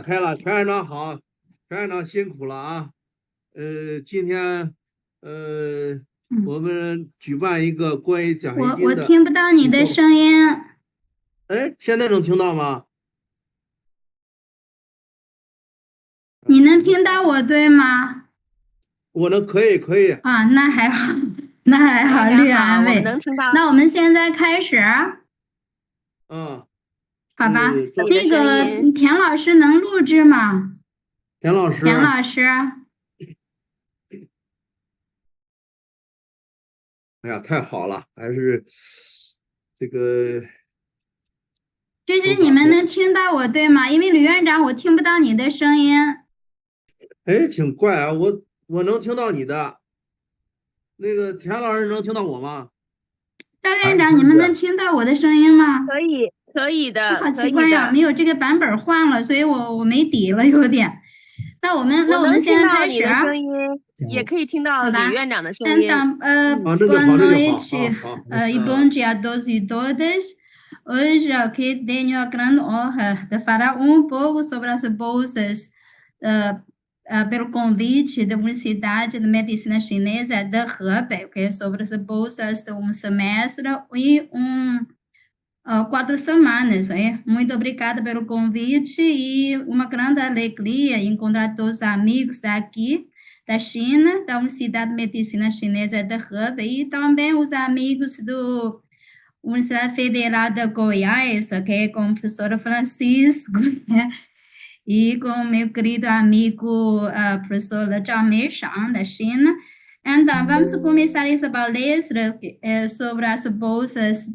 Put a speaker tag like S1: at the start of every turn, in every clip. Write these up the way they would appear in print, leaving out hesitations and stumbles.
S1: 全院长好，全院长辛苦了啊。今天我们举办一个关于奖学
S2: 我
S1: 金的
S2: 听不到你的
S1: 互动。
S2: 声音，
S1: 哎，现在能听到吗？
S2: 你能听到我对吗？
S1: 我能，可以。
S2: 啊，那还好，那还好，
S3: 哎，
S2: 略
S3: 良好，我们
S2: 安慰。
S3: 能听到
S2: 那我们现在开始，
S1: 啊。
S2: 好吧？
S1: 赵
S3: 你的声
S2: 那个
S3: 音。
S2: 田老师能录制吗？
S1: 田老师，
S2: 田老师，
S1: 哎呀，太好了，还是这个
S2: 就是你
S1: 都把握。
S2: 们能听到我对吗？因为吕院长我听不到你的声音。
S1: 哎，挺怪啊，我能听到你的，那个田老师能听到我吗？
S2: 赵院长，你们能听到我的声音吗？
S3: 可以的，
S2: 好
S3: 可以
S2: 奇怪呀，
S3: 的。
S2: 没有这个版本换了，所以我没底了，有点。那我们
S3: 我能听
S2: 现在开始。
S3: 到你的声音，也可以听到
S2: 好吧，
S3: 吕院长的声音。
S2: então,
S1: 啊，那就
S2: boa
S1: 好，那就好，noite, 好，好，e
S2: bom dia a todos e todas. Hoje aqui tenho a grande honra de falar um pouco sobre as bolsas, pelo convite da Universidade de Medicina Chinesa de Hebei, okay? Sobre as bolsas de um semestre e 4 semanas. Muito obrigada pelo convite e uma grande alegria encontrar todos os amigos daqui da China, da Universidade de Medicina Chinesa de Hebei, e também os amigos do Universidade Federal de Goiás, que com o professor Francisco, né? E com o meu querido amigo, professor Zhao Meishan, da China. Então, vamos começar essa palestra sobre as bolsas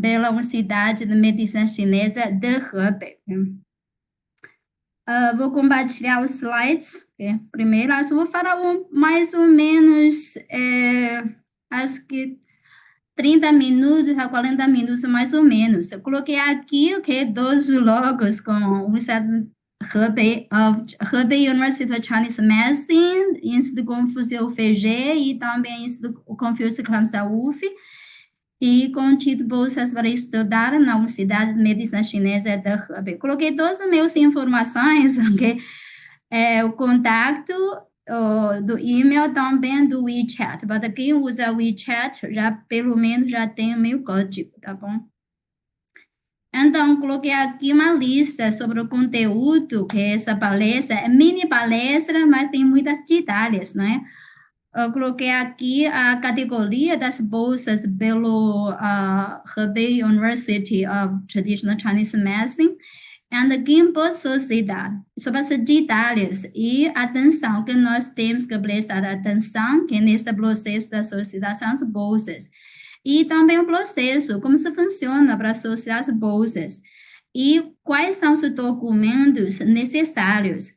S2: pela Universidade de Medicina Chinesa de Hebei. Vou compartilhar os slides. Primeiro, acho que vou falar mais ou menos, acho que 30 minutos a 40 minutos, mais ou menos. Eu coloquei aqui, dois logos com a Universidade de Hebei University of Chinese Medicine, Instituto Confúcio UFG e também Instituto Confúcio Clãs da UF. E com título Bolsas para Estudar na Universidade de Medicina Chinesa de Hebei. Coloquei todas as minhas informações, ok? O contato do e-mail, também do WeChat. Para quem usa o WeChat, já pelo menos já tem o meu código, tá bom? Então, coloquei aqui uma lista sobre o conteúdo, que essa palestra é mini palestra, mas tem muitas detalhes, né? Eu coloquei aqui a categoria das bolsas pelo Hebei University of Traditional Chinese Medicine e quem pode solicitar, sobre as detalhes e atenção que nós temos que prestar atenção que nesse processo da solicitação das bolsas. E também o processo, como se funciona para solicitar as bolsas e quais são os documentos necessários.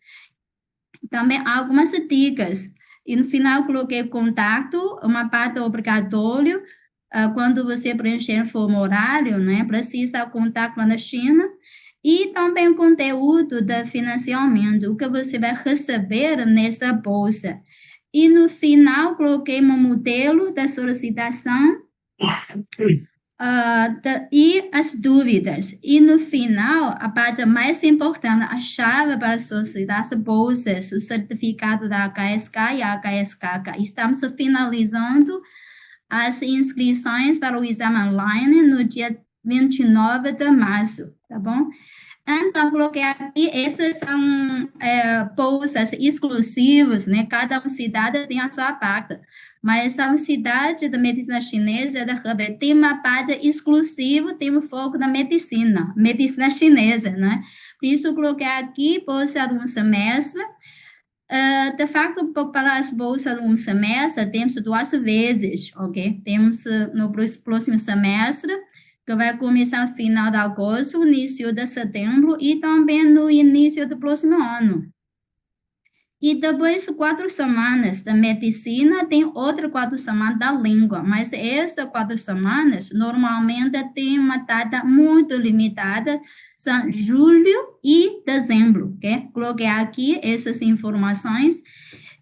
S2: Também algumas dicas. E no final coloquei contato, uma parte obrigatória, quando você preencher o formulário, né, precisa contato lá na China, e também o conteúdo de financiamento, o que você vai receber nessa bolsa. E no final coloquei um modelo da solicitação, e as dúvidas. E no final, a parte mais importante, a chave para solicitar as bolsas, o certificado da HSK e a HSKK. Estamos finalizando as inscrições para o exame online no dia 29 de março, tá bom? Então, coloquei aqui, essas são bolsas exclusivas, né? Cada cidade tem a sua parte. Mas a Universidade da Medicina Chinesa da Hebei tem uma parte exclusiva, tem um foco na medicina chinesa, né? Por isso, eu coloquei aqui bolsa de um semestre. De facto, para as bolsas de um semestre, temos 2 vezes, ok? Temos no próximo semestre, que vai começar no final de agosto, início de setembro, e também no início do próximo ano. E depois 4 semanas da medicina, tem outra 4 semanas da língua, mas essas 4 semanas normalmente tem uma data muito limitada, são julho e dezembro, ok? Coloquei aqui essas informações.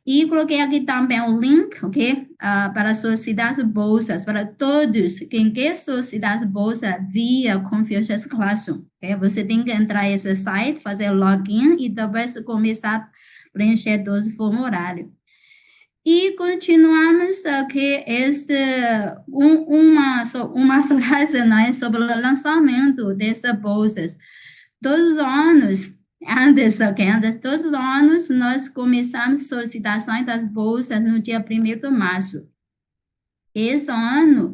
S2: E coloquei aqui também o link, ok? Para solicitar as bolsas, para todos quem quer solicitar as bolsas via Confucius Classroom. Okay? Você tem que entrar nesse site, fazer login e depois começar a preencher todos os formulários. E continuamos aqui uma frase, né, sobre o lançamento dessas bolsas. Todos os anos, antes, todos os anos, nós começamos solicitações das bolsas no dia 1º de março. Esse ano,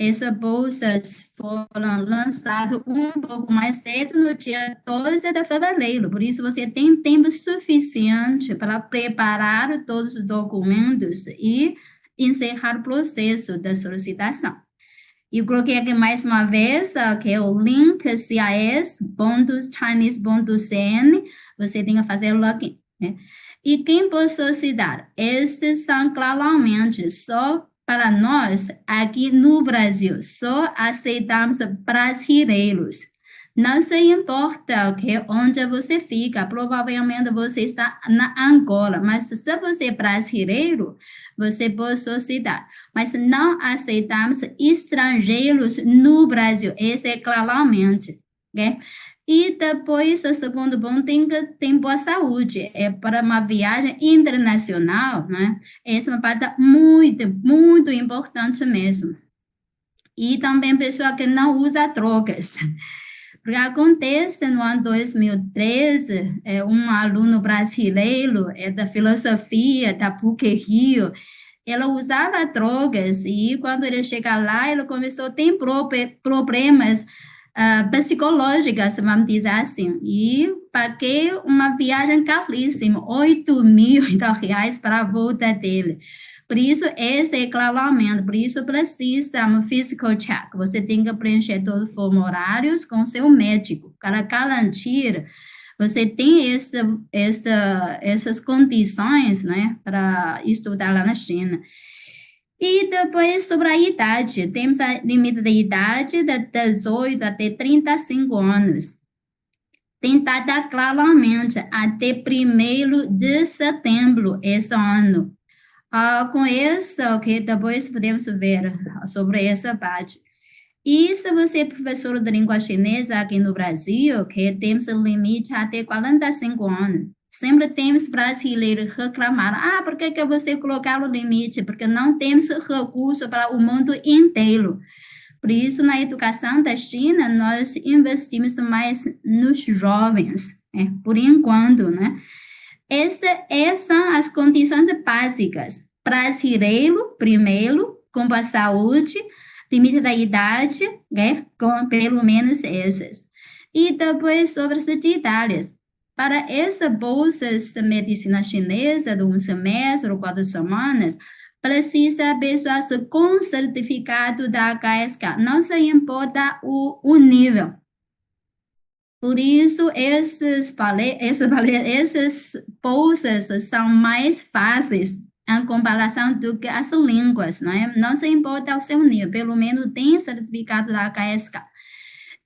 S2: essas bolsas foram lançadas um pouco mais cedo, no dia 12 de fevereiro. Por isso, você tem tempo suficiente para preparar todos os documentos e encerrar o processo da solicitação. E coloquei aqui mais uma vez, que é o link cis.chinese.cn, você tem que fazer o login, né? E quem pode solicitar? Estes são claramente só para nós, aqui no Brasil, só aceitamos brasileiros. Não se importa onde você fica, provavelmente você está na Angola, mas se você é brasileiro, você pode solicitar. Mas não aceitamos estrangeiros no Brasil, esse é claramente, ok? E depois, o segundo ponto, tem que ter boa saúde. É para uma viagem internacional, né? Essa é uma parte muito, muito importante mesmo. E também pessoa que não usa drogas. Porque acontece no ano 2013, um aluno brasileiro da filosofia da PUC-Rio, ele usava drogas e quando ele chega lá, ele começou a ter problemas psicológicas, vamos dizer assim, e paguei uma viagem caríssima, 8.000 reais para a volta dele. Por isso, esse é claramente, por isso precisa um physical check. Você tem que preencher todos os formulários com seu médico, para garantir você tem essas condições, né, para estudar lá na China. E depois, sobre a idade, temos a limite de idade de 18 até 35 anos. Tem data claramente até 1º de setembro esse ano. Com isso, depois podemos ver sobre essa parte. E se você é professor de língua chinesa aqui no Brasil, temos limite até 45 anos. Sempre temos brasileiros reclamar, por que você colocar o limite? Porque não temos recurso para o mundo inteiro. Por isso, na educação da China, nós investimos mais nos jovens, por enquanto, né? Essas são as condições básicas. Brasileiro, primeiro, com boa saúde, limite da idade, com pelo menos essas. E depois sobre as detalhes. Para essas bolsas de medicina chinesa de um semestre ou 4 semanas, precisa pessoas com certificado da HSK. Não se importa o nível. Por isso, essas bolsas são mais fáceis em comparação do que as línguas, não é? Não se importa o seu nível, pelo menos tem certificado da HSK.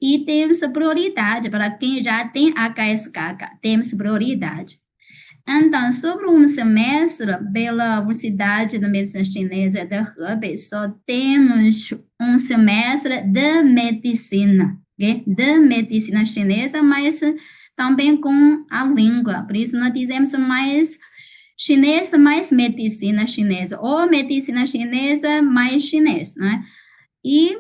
S2: E temos prioridade para quem já tem HSK, temos prioridade. Então, sobre um semestre pela Universidade de Medicina Chinesa de Hebei, só temos um semestre de medicina, de medicina chinesa, mas também com a língua. Por isso, nós dizemos mais chinês, mais medicina chinesa, ou medicina chinesa, mais chinês, né? E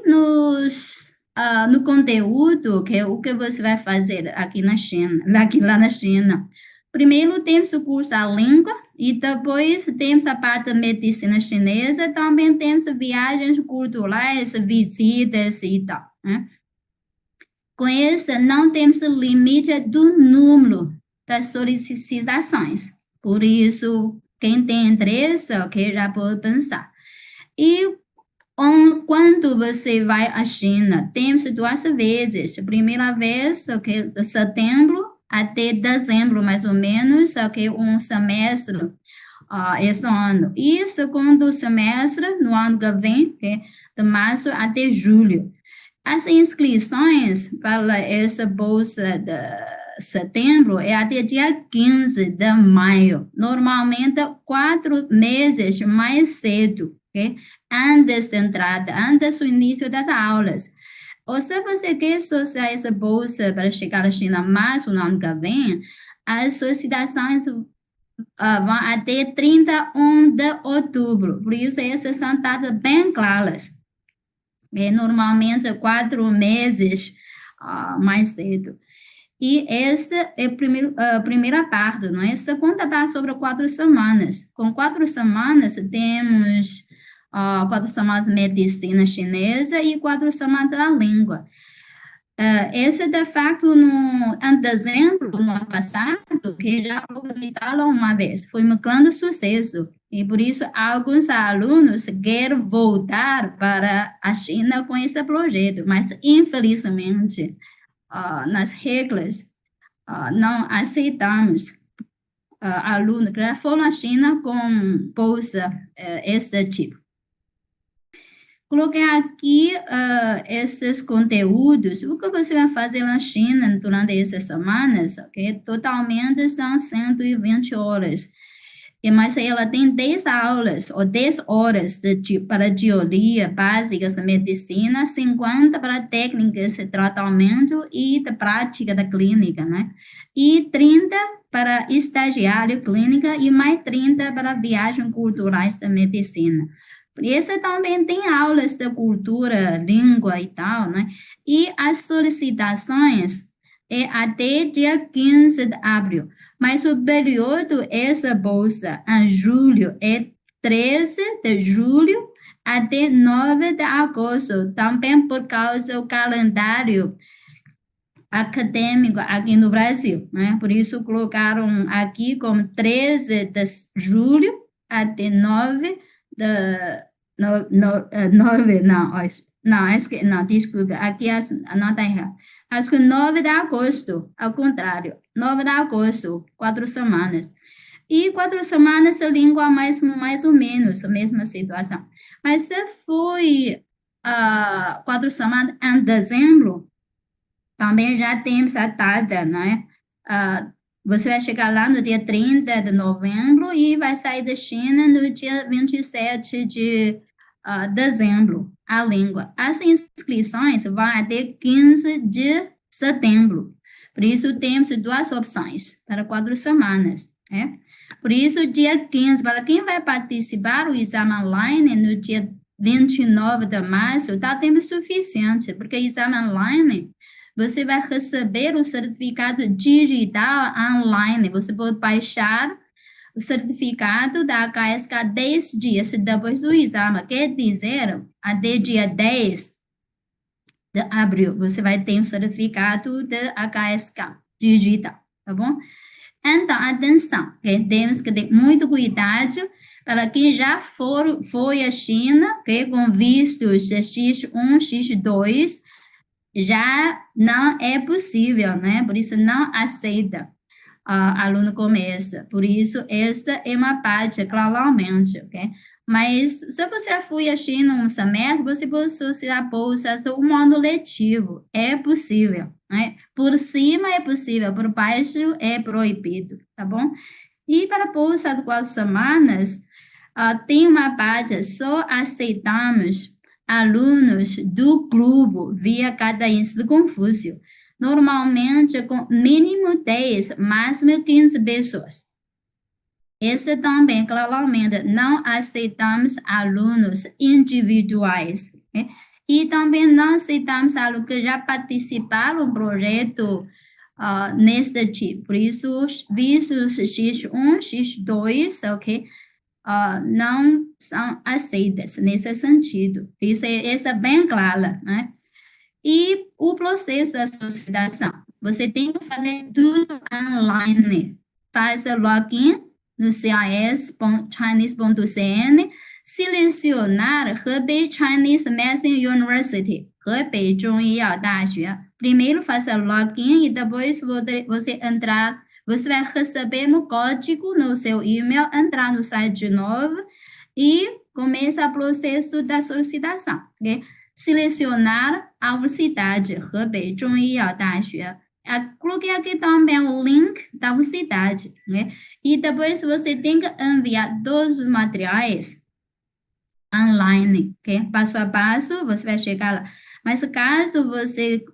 S2: no conteúdo, o que você vai fazer aqui na China, lá na China. Primeiro temos o curso da língua e depois temos a parte da medicina chinesa, também temos viagens culturais, visitas e tal, né? Com isso, não temos limite do número das solicitações. Por isso, quem tem interesse, já pode pensar. E quando você vai à China, temos 2 vezes. A primeira vez, de setembro até dezembro, mais ou menos, um semestre esse ano. E o segundo semestre, no ano que vem, de março até julho. As inscrições para essa bolsa setembro é até dia 15 de maio. Normalmente, 4 meses mais cedo, ok? Antes da entrada, antes do início das aulas. Ou se você quer associar essa bolsa para chegar à China em março no ano que vem, as solicitações vão até 31 de outubro. Por isso, essas são datas bem claras. Normalmente, 4 meses mais cedo. E essa é a primeira parte, não é? A segunda parte sobre 4 semanas. Com 4 semanas, temos 4 semanas de medicina chinesa e 4 semanas da língua. Esse, de facto, em dezembro do ano passado, que já organizaram uma vez, foi um grande sucesso. E por isso, alguns alunos querem voltar para a China com esse projeto, mas, infelizmente, nas regras, não aceitamos alunos que já foram à China com bolsa esse tipo. Coloquei aqui esses conteúdos. O que você vai fazer na China durante essas semanas, ok? Totalmente são 120 horas. Mas ela tem 10 aulas, ou 10 horas para teoria básicas da medicina, 50 para técnicas de tratamento e de prática da clínica, né? E 30 para estagiário clínica e mais 30 para viagens culturais da medicina. Por isso também tem aulas de cultura, língua e tal, né? E as solicitações é até dia 15 de abril. Mas o período, essa bolsa, em julho, é 13 de julho até 9 de agosto, também por causa do calendário acadêmico aqui no Brasil, né? Por isso colocaram aqui como 13 de julho até 9 de... desculpa, aqui não está errado. Acho que 9 de agosto, ao contrário, 9 de agosto, 4 semanas. E 4 semanas a língua mais ou menos a mesma situação. Mas se foi 4 semanas em dezembro, também já temos a data, né? Você vai chegar lá no dia 30 de novembro e vai sair da China no dia 27 de dezembro, a língua. As inscrições vão até 15 de setembro. Por isso, temos 2 opções para 4 semanas, né? Por isso, dia 15, para quem vai participar do exame online no dia 29 de março, está tempo suficiente, porque exame online você vai receber o certificado digital online. Você pode baixar o certificado da HSK 10 dias depois do exame. Quer dizer, até dia 10 de abril, você vai ter um certificado de HSK digital, tá bom? Então, atenção, okay? Temos que ter muito cuidado para quem já foi à China, okay? Com vistos X1, X2, já não é possível, né? Por isso, não aceita aluno começa. Por isso, esta é uma parte, claramente, ok? Mas, se você já foi à China um semestre, você pode solicitar bolsas um ano letivo. É possível, né? Por cima é possível, por baixo é proibido, tá bom? E para bolsa de 4 semanas, tem uma parte, só aceitamos alunos do clube via Cadência de Confúcio, normalmente com mínimo 10, máximo 15 pessoas. Esse também, claramente, não aceitamos alunos individuais, né? E também não aceitamos alunos que já participaram do projeto nesse tipo. Por isso, vistos X1, X2, ok? Não são aceitas nesse sentido. Isso é bem claro, né? E o processo da solicitação. Você tem que fazer tudo online. Faz o login no cis.chinese.cn, selecionar Hebei Chinese Medicine University, Hebei Zhongyao Daxue. Primeiro faz o login e depois você entrar. Você vai receber no código no seu e-mail, entrar no site de novo e começa o processo da solicitação, ok? Selecionar a universidade, Hebei Zhongyao Daxue, Coloquei aqui também o link da universidade, né? E depois você tem que enviar todos os materiais online, ok? Passo a passo, você vai chegar lá. Mas caso você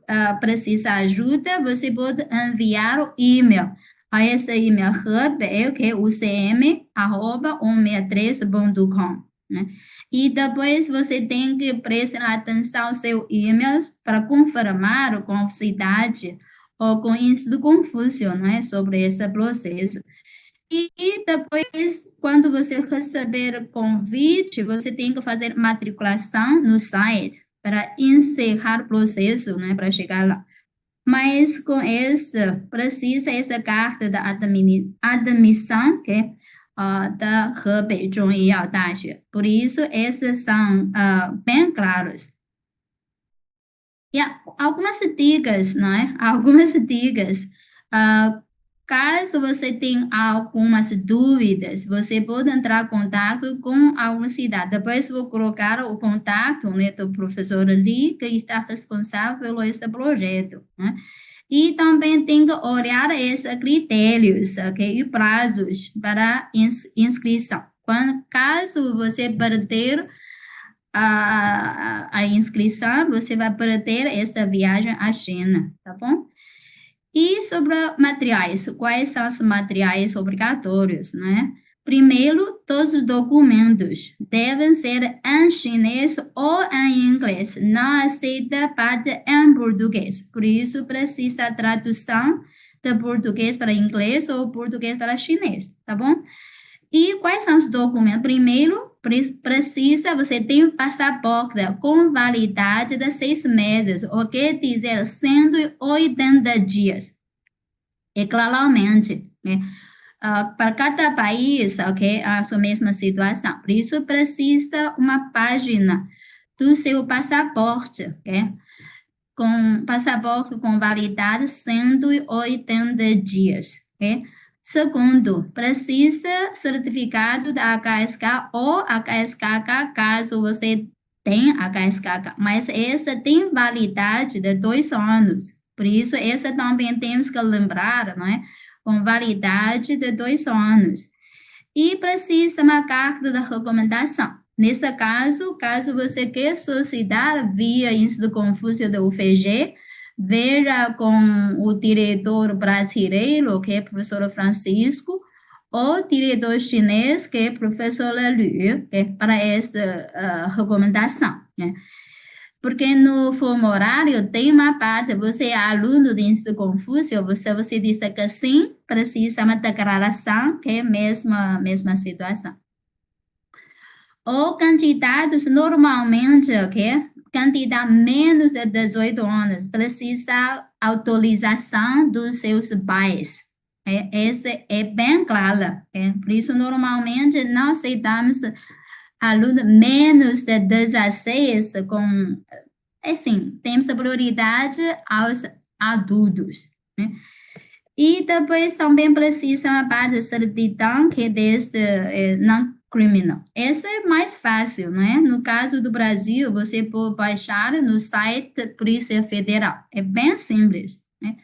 S2: precise ajuda, você pode enviar o e-mail. A esse e-mail hub é o que? ucm@163.com, né? E depois você tem que prestar atenção ao seu e-mail para confirmar com a universidade ou com o Instituto Confúcio, né, sobre esse processo. E depois, quando você receber convite, você tem que fazer matriculação no site para encerrar o processo, né, para chegar lá. Mas com essa, precisa essa carta da admissão, que é da Hebei Zhongyao Daxue. Por isso, esses são bem claros. E algumas dicas, né? Algumas dicas. Caso você tenha algumas dúvidas, você pode entrar em contato com a universidade. Depois vou colocar o contato, né, do professor Li, que está responsável pelo esse projeto, né? E também tem que olhar esses critérios, ok? E prazos para inscrição. Caso você perder a inscrição, você vai perder essa viagem à China, tá bom? E sobre materiais, quais são os materiais obrigatórios, né? Primeiro, todos os documentos devem ser em chinês ou em inglês, não aceita parte em português. Por isso, precisa tradução de português para inglês ou português para chinês, tá bom? E quais são os documentos? Primeiro, você tem um passaporte com validade de 6 meses, o que dizer 180 dias. E claramente, né, para cada país, ok, a sua mesma situação. Por isso, precisa uma página do seu passaporte, ok? Com passaporte com validade 180 dias, ok? Segundo, precisa certificado da HSK ou HSKK, caso você tenha HSKK, mas essa tem validade de 2 anos. Por isso, essa também temos que lembrar, né? Com validade de 2 anos. E precisa uma carta de recomendação. Nesse caso, caso você quer solicitar via Instituto Confúcio da UFG, veja com o diretor brasileiro, que é o professor Francisco, ou diretor chinês, que é o professor Liu, para essa recomendação, né? Porque no formulário tem uma parte, você é aluno do Instituto Confúcio, você disse que sim, precisa uma declaração, que é a mesma situação. Ou candidatos, normalmente, ok? Candidato menos de 18 anos, precisa autorização dos seus pais. Essa é bem clara. Por isso, normalmente, não aceitamos aluno menos de 16 com, assim, temos prioridade aos adultos, né? E depois também precisa uma parte de certidão que é deste não criminal. Essa é mais fácil, né? No caso do Brasil, você pode baixar no site da Polícia Federal. É bem simples, né?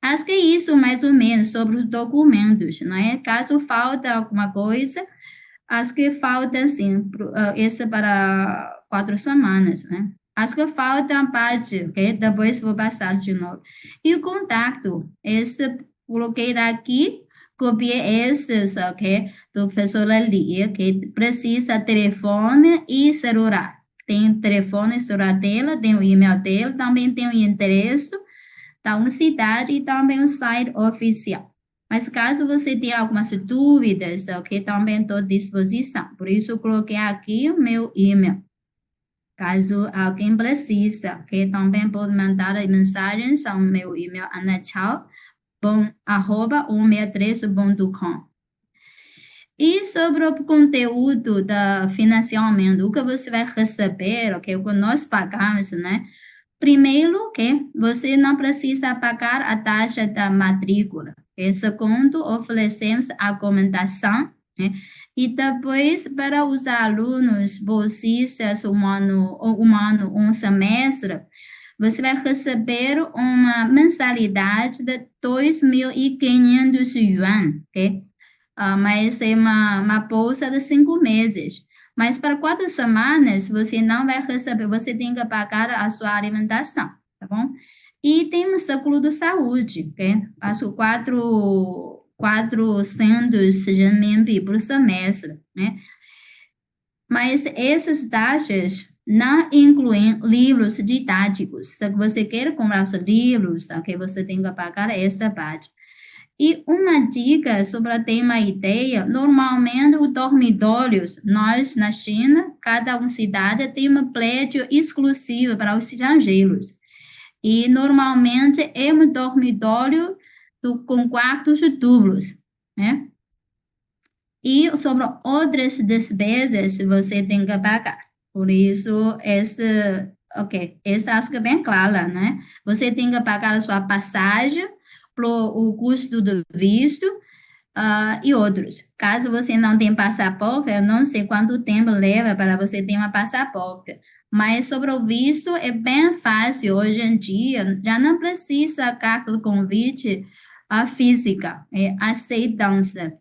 S2: Acho que é isso mais ou menos sobre os documentos, né? Caso falta alguma coisa, acho que falta, assim, esse para 4 semanas, né? Acho que falta uma parte, ok? Depois vou passar de novo. E o contato, esse coloquei daqui, copiei esses, ok? Do professor Lali, que precisa telefone e celular. Tem telefone e celular dela, tem o e-mail dela, também tem o endereço da universidade e também o site oficial. Mas caso você tenha algumas dúvidas, ok, também estou à disposição. Por isso, eu coloquei aqui o meu e-mail. Caso alguém precisa, ok, também pode mandar mensagens ao meu e-mail anachal@163.com. E sobre o conteúdo do financiamento, o que você vai receber, ok, o que nós pagamos, né? Primeiro, que você não precisa pagar a taxa da matrícula. Segundo, oferecemos a acomodação, né? E depois, para os alunos bolsistas um semestre, você vai receber uma mensalidade de 2.500 yuan, ok? Mas é uma bolsa de 5 meses. Mas para 4 semanas, você não vai receber, você tem que pagar a sua alimentação, tá bom? E tem o seguro de saúde, ok? Acho 400 renminbi por semestre, né? Mas essas taxas não incluem livros didáticos. Se você quer comprar os livros, ok, você tem que pagar essa parte. E uma dica sobre ter uma ideia, normalmente os dormitórios, nós na China, cada uma cidade tem um prédio exclusivo para os estrangeiros. E normalmente é um dormitório com quartos duplos, né? E sobre outras despesas, você tem que pagar. Por isso, essa acho que é bem clara, né? Você tem que pagar a sua passagem, o custo do visto, e outros. Caso você não tenha passaporte, eu não sei quanto tempo leva para você ter um passaporte. Mas sobre o visto, é bem fácil hoje em dia. Já não precisa carta de convite física, é aceitância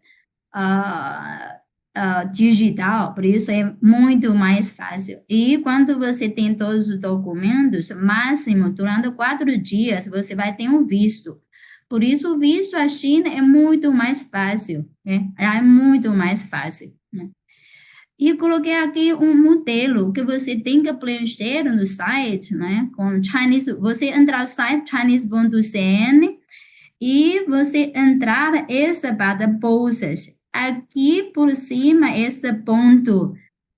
S2: digital, por isso é muito mais fácil. E quando você tem todos os documentos, máximo, durante 4 dias, você vai ter um visto. Por isso, o visto à China é muito mais fácil, né? É muito mais fácil, né? E coloquei aqui um modelo que você tem que preencher no site, né? Com Chinese, você entrar no site chinese.cn e você entrar essa barra bolsas. Aqui por cima, esse ponto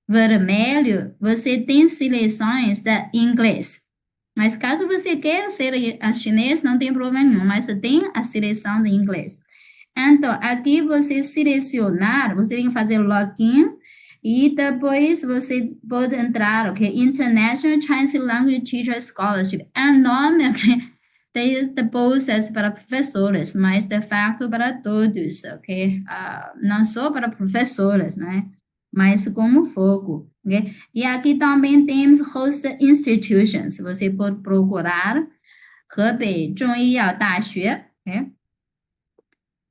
S2: vermelho, você tem seleções da inglês. Mas caso você queira ser a chinês, não tem problema nenhum, mas tem a seleção de inglês. Então, aqui você selecionar, você tem que fazer login e depois você pode entrar, ok? International Chinese Language Teacher Scholarship. É o nome, ok? Tem bolsas para professores, mas de fato para todos, ok? Não só para professores, né? Mas como foco, ok? E aqui também temos host institutions, você pode procurar Hebei Zhongyao Daxue, ok?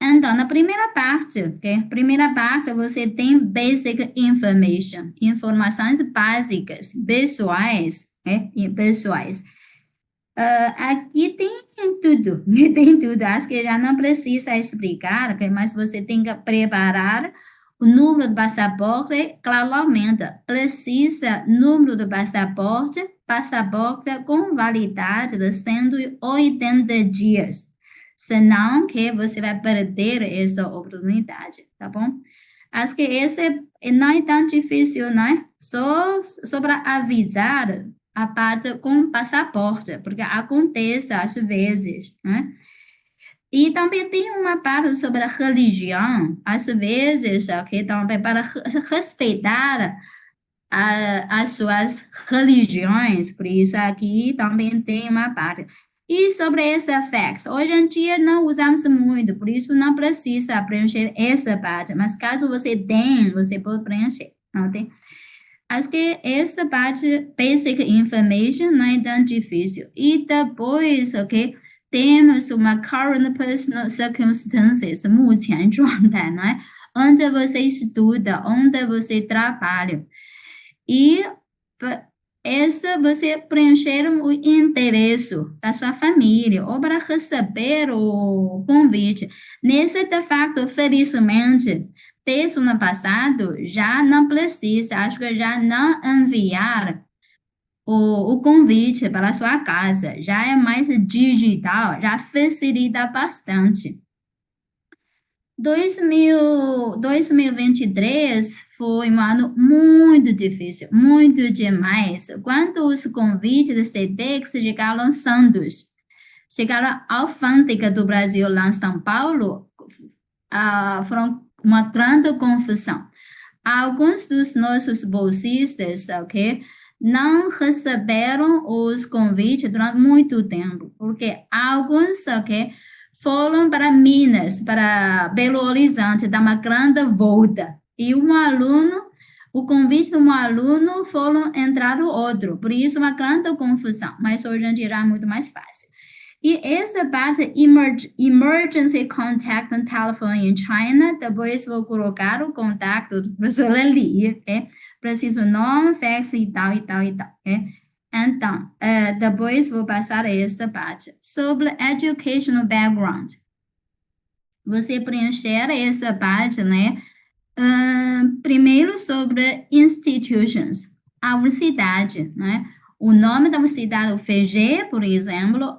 S2: Então, na primeira parte, ok? Primeira parte, você tem basic information, informações básicas, pessoais, ok? E pessoais. Aqui tem tudo, tem tudo. Acho que já não precisa explicar, okay? Mas você tem que preparar o número do passaporte, claramente. Precisa número do passaporte, passaporte com validade de 180 dias. Senão, que você vai perder essa oportunidade, tá bom? Acho que esse não é tão difícil, né? Só para avisar a parte com passaporte, porque acontece às vezes, né? E também tem uma parte sobre a religião, às vezes, ok? Também para respeitar as suas religiões, por isso aqui também tem uma parte. E sobre esse facts, hoje em dia não usamos muito, por isso não precisa preencher essa parte, mas caso você tenha, você pode preencher, ok? Acho que essa parte, basic information, não é tão difícil. E depois, ok, temos uma current personal circumstances, 目前状态, não é? Onde você estuda, onde você trabalha. E essa você preencher o interesse da sua família ou para receber o convite. Nesse, de fato, felizmente, desde o ano passado, já não precisa, acho que já não enviar o convite para a sua casa. Já é mais digital, já facilita bastante. 2023 foi um ano muito difícil, muito demais. Quando os convites de CETEX chegaram a Santos, chegaram à alfândega do Brasil lá em São Paulo, foram uma grande confusão. Alguns dos nossos bolsistas, ok, não receberam os convites durante muito tempo, porque alguns, ok, foram para Minas, para Belo Horizonte, dar uma grande volta. E um aluno O convite de um aluno foi entrado outro, por isso uma grande confusão, mas hoje em dia é muito mais fácil. E essa parte emergency contact and telephone in China, depois vou colocar o contato do professor ali, ok? Preciso nome, fax e tal, ok? Então, depois vou passar essa parte. Sobre educational background. Você preencher essa parte, né? Primeiro sobre institutions, a universidade, né? O nome da universidade, o UFG, por exemplo,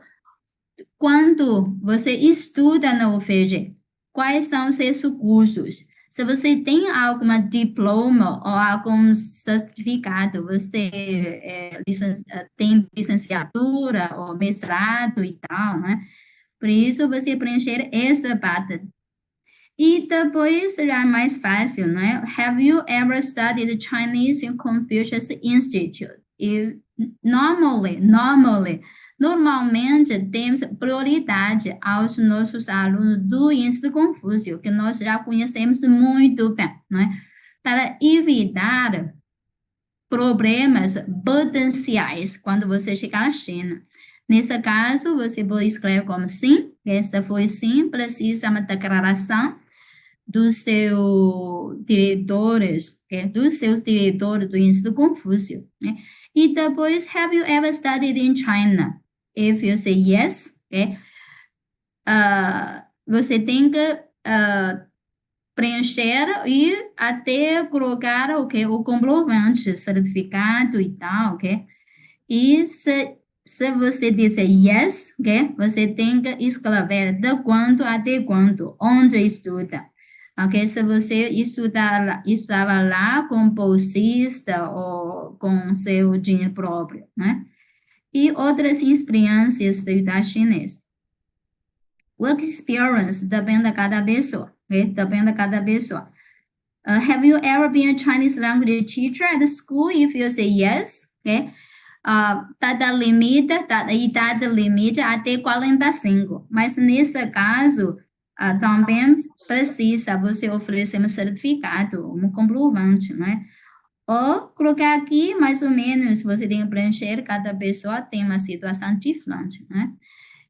S2: quando você estuda na UFG, quais são os seus cursos? Se você tem algum diploma ou algum certificado, você tem licenciatura ou mestrado e tal, né? Por isso, você preencher essa parte. E depois já é mais fácil, né? Have you ever studied Chinese in Confucius Institute? E normalmente temos prioridade aos nossos alunos do Instituto Confúcio, que nós já conhecemos muito bem, né? Para evitar problemas potenciais quando você chegar à China. Nesse caso, você pode escrever como sim, essa foi sim, precisa uma declaração dos seus diretores, do Instituto Confúcio, né? E depois, have you ever studied in China? If you say yes, okay, você tem que preencher e até colocar o comprovante, certificado e tal, ok? E se você disser yes, ok, você tem que escrever de quanto até quanto, onde estuda. Ok, se você estudava lá com bolsista ou com seu dinheiro próprio, né? E outras experiências de estudar chinês. Work experience depende de cada pessoa, ok? Depende de cada pessoa. Have you ever been a Chinese language teacher at school? If you say yes, ok? Idade limite até 45. Mas nesse caso, também precisa você oferecer um certificado, um comprovante, né? Ou colocar aqui, mais ou menos, você tem que preencher, cada pessoa tem uma situação diferente, né?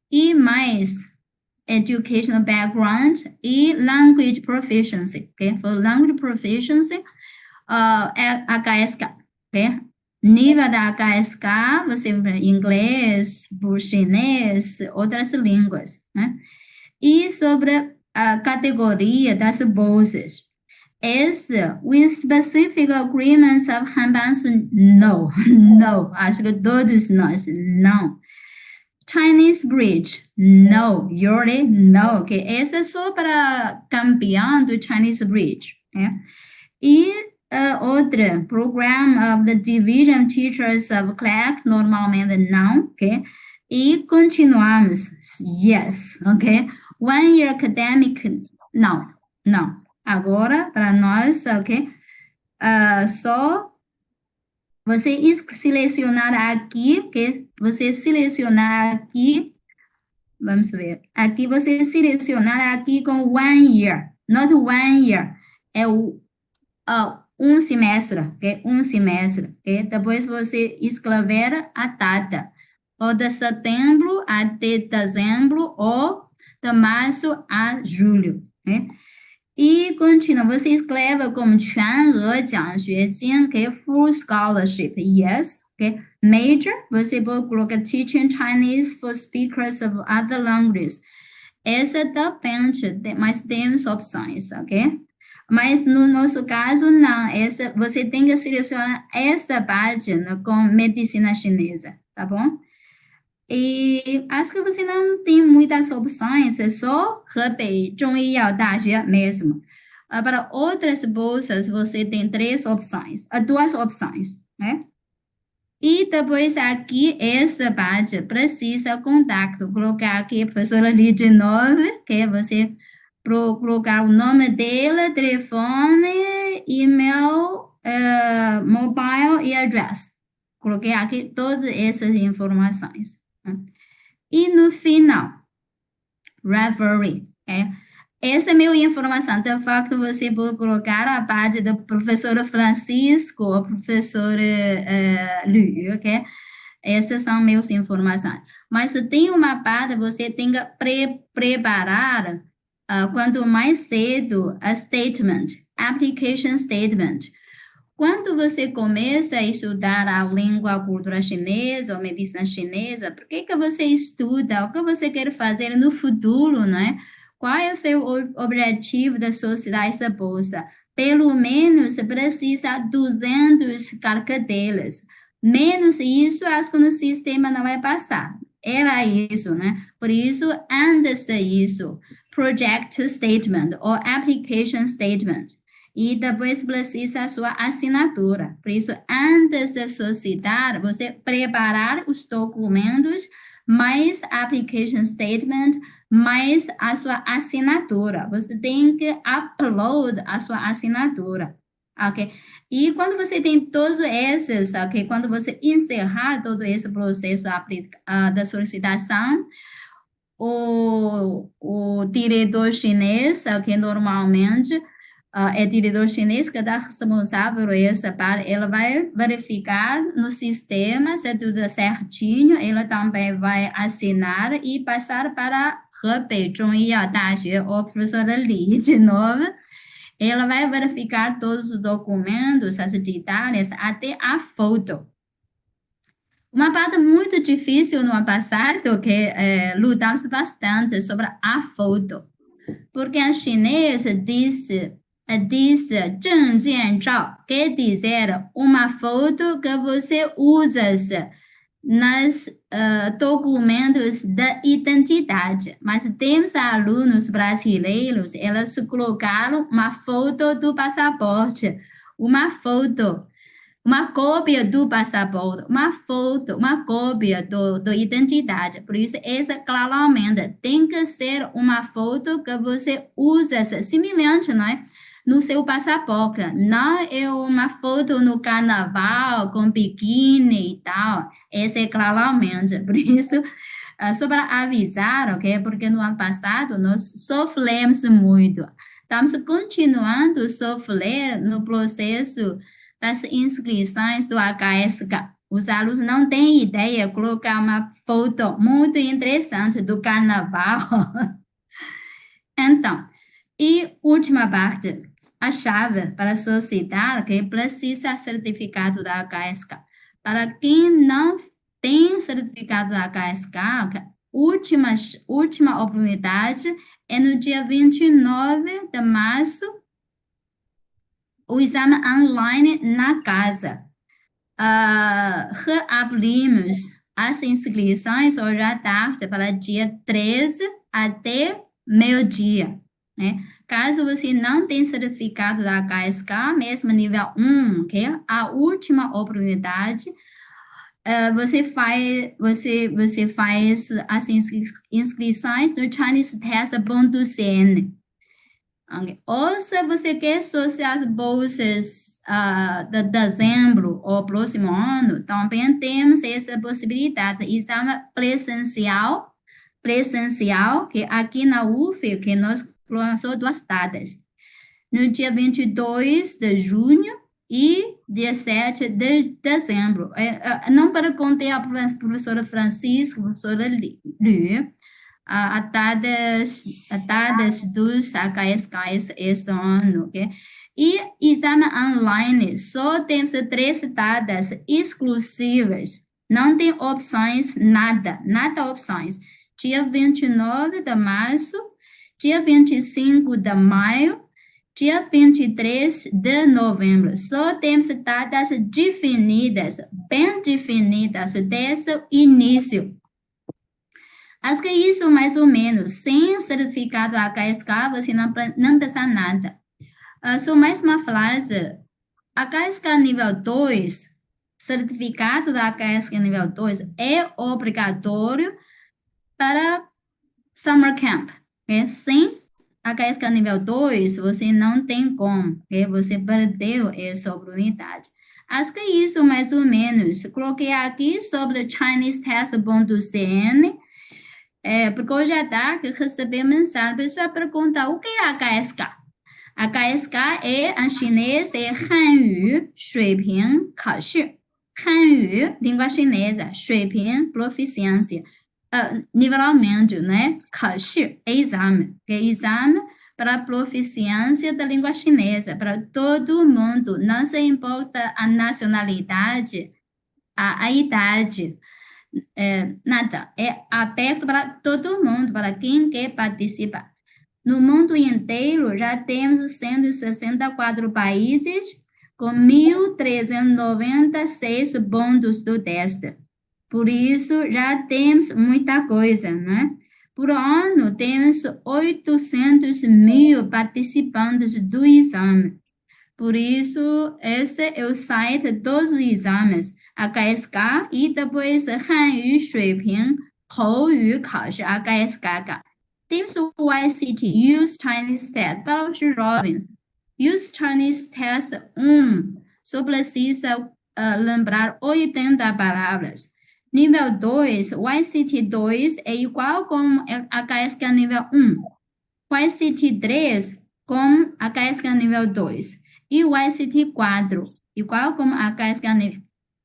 S2: E mais, educational background e language proficiency, ok? For language proficiency, HSK, ok? Nível da HSK, você inglês, chinês, outras línguas, né? E sobre a categoria das bolsas. With specific agreements of Hanbansu, no, acho que todos nós, não. Chinese Bridge, no. Yuri, no, ok? Essa é só para campeão do Chinese Bridge, né? E outra, Program of the Division Teachers of CLAC, normalmente não, ok? E continuamos, yes, ok? 1 year academic, não. Agora, para nós, ok? Só você selecionar aqui, ok? Você selecionar aqui, vamos ver. Aqui você selecionar aqui com 1 year, not 1 year. É um semestre, ok? Um semestre, ok? Depois você escrever a data. Ou de setembro até dezembro, ou de março a julho, ok? E continua, você escreve como 全额奖学金, ok? Full scholarship, yes, ok? Major, você pode colocar teaching Chinese for speakers of other languages. Essa depende, mas temos opções, ok? Mas no nosso caso, não. Você tem que selecionar essa página com medicina chinesa, tá bom? E acho que você não tem muitas opções, é só Hebei Zhongyao Daxue mesmo. Para outras bolsas, você tem duas opções, né? E depois aqui, essa parte precisa contato, colocar aqui, professora ali de novo, que você colocar o nome dele, telefone, e-mail, mobile e address. Coloquei aqui todas essas informações. E no final, referee, Essa é a minha informação. De facto, você pode colocar a parte do professor Francisco ou professor Lu, ok? Essas são minhas informações. Mas tem uma parte, você tem que preparar, quanto mais cedo, a statement, application statement. Quando você começa a estudar a língua, a cultura chinesa ou medicina chinesa, por que você estuda? O que você quer fazer no futuro, não é? Qual é o seu objetivo da sociedade essa bolsa? Pelo menos precisa 200 caracteres. Menos isso, acho que no sistema não vai passar. Era isso, né? Por isso, antes disso, project statement ou application statement. E depois precisa a sua assinatura. Por isso, antes de solicitar, você preparar os documentos, mais application statement, mais a sua assinatura. Você tem que upload a sua assinatura, ok? E quando você tem todos esses, ok? Quando você encerrar todo esse processo da solicitação, o diretor chinês, ok? Normalmente, é diretor chinês que está responsável por essa parte, ela vai verificar no sistema se tudo certinho, ela também vai assinar e passar para Hebei Zhongyao Daxue, ou professora Li, de novo, ela vai verificar todos os documentos, as detalhes, até a foto. Uma parte muito difícil no ano passado, que lutamos bastante sobre a foto, porque a chinesa disse 证件照 quer dizer uma foto que você usa nos documentos de identidade. Mas temos alunos brasileiros, eles colocaram uma foto do passaporte, uma cópia do passaporte, uma cópia do identidade. Por isso, essa claramente tem que ser uma foto que você usa semelhante, não é? No seu passaporte. Não é uma foto no carnaval com biquíni e tal. Essa é claramente. Por isso, só para avisar, ok? Porque no ano passado nós sofremos muito. Estamos continuando a sofrer no processo das inscrições do HSK. Os alunos não têm ideia de colocar uma foto muito interessante do carnaval. Então, e última parte, a chave para solicitar que precisa certificado da HSK. Para quem não tem certificado da HSK, última oportunidade é no dia 29 de março, o exame online na casa. Reabrimos as inscrições hoje à tarde para dia 13 até meio-dia, né? Caso você não tenha certificado da HSK, mesmo nível 1, ok? A última oportunidade, você faz as inscrições no ChineseTest.cn. Okay. Ou se você quer associar as bolsas de dezembro ou próximo ano, também temos essa possibilidade. Exame presencial, que aqui na UF, que nós colocamos só 2 datas. No dia 22 de junho e dia 7 de dezembro. Não para conter a professora Francisco, a professora Lu, datas dos HSKs esse ano, ok? E exame online, só temos 3 datas exclusivas, não tem opções, nada opções. Dia 29 de março, dia 25 de maio, dia 23 de novembro. Só temos datas definidas, bem definidas, desde o início. Acho que isso, mais ou menos, sem certificado HSK, você não precisa nada. Só mais uma frase. HSK nível 2, certificado da HSK nível 2 é obrigatório para summer camp. Okay? Sem HSK nível 2, você não tem como. Okay? Você perdeu essa oportunidade. Acho que isso, mais ou menos. Coloquei aqui sobre ChineseTest.cn. porque hoje à tarde recebi mensagem, a pessoa pergunta o que é HSK? HSK em chinês é 汉语水平考试，汉语 língua chinesa， 水平 proficiência， nivelamento, né? 考试 exame, que é exame para a proficiência da língua chinesa, para todo mundo, não se importa a nacionalidade, a idade, nada, é aberto para todo mundo, para quem quer participar. No mundo inteiro, já temos 164 países com 1.396 pontos do teste. Por isso, já temos muita coisa, né? Por ano, temos 800 mil participantes do exame. Por isso, esse é o site dos exames, HSK, e depois 汉语水平口语考试 HSK. Temos o YCT, Use Chinese Test, para os jovens. Use Chinese Test 1, só precisa lembrar 80 palavras. Nível 2, YCT 2 é igual com HSK nível 1. YCT 3 com HSK nível 2. E o YCT 4, igual com HSK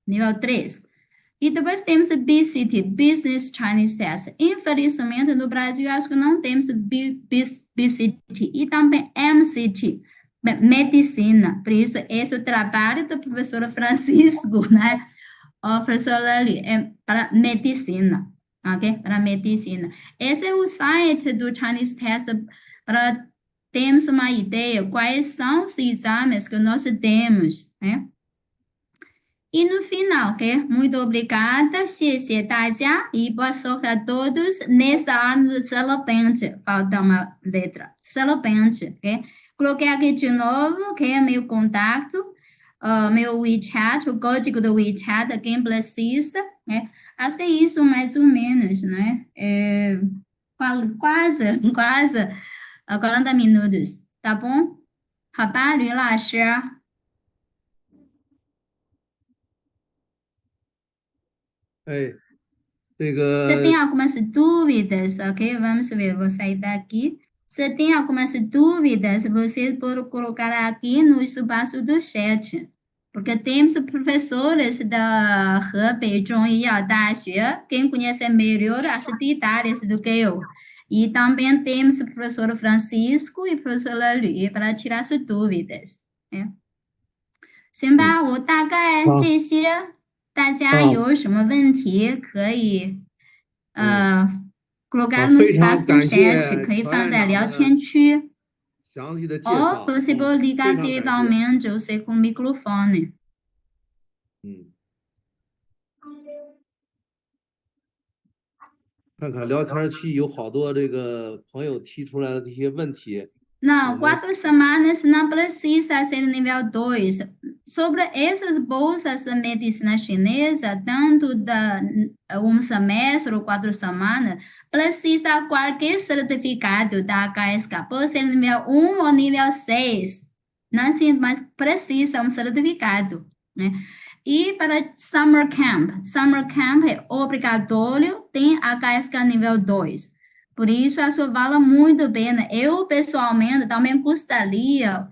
S2: nível 3. E depois temos BCT, Business Chinese Test. Infelizmente, no Brasil, acho que não temos BCT. E também MCT, Medicina. Por isso, esse é o trabalho do professor Francisco, né? O professor Lely, é para medicina, ok? Para medicina. Esse é o site do Chinese Test para termos uma ideia quais são os exames que nós temos, né? E no final, ok? Muito obrigada, 谢谢大家 e boa sorte a todos nessa ano de serpente. Falta uma letra. Serpente, ok? Coloquei aqui de novo, ok? Meu contato, meu WeChat, o código do WeChat, quem precisa, né? Acho que é isso mais ou menos, né? Quase 40 minutos, tá bom? 好吧，吕老师。
S1: 哎，这
S2: Você tem
S1: 个
S2: algumas dúvidas, ok? Vamos ver, vou sair daqui. Se tem algumas dúvidas, você pode colocar aqui no espaço do chat. Porque temos professores da Hebei Zhongyao Daxue, quem conhece melhor as detalhes do que eu. E também temos o professor Francisco e o professor Lely para tirar as dúvidas. 行吧，我大概
S1: 好
S2: 这些，大家
S1: 好
S2: 有什么问题可以colocar
S1: 好，
S2: no
S1: 非常
S2: espaço do
S1: 感
S2: chat，
S1: 谢
S2: 可以
S1: 乔
S2: 放在聊
S1: 院长的
S2: 天区。
S1: 详细的介
S2: Ou
S1: 绍，
S2: você pode
S1: 非
S2: ligar
S1: 常感谢。
S2: diretamente, você com o microfone.
S1: 看看聊天区有好多这个朋友提出来的这些问题，
S2: Não, 4 semanas não precisa ser nível 2. Sobre essas bolsas de medicina chinesa, tanto da semestre ou 4 semanas, precisa qualquer certificado da HSK. Pode ser nível 1 ou nível 6. Não sim, mas precisa um certificado, né? E para Summer Camp é obrigatório, tem HSK nível 2. Por isso, acho vale muito a pena. Eu, pessoalmente, também gostaria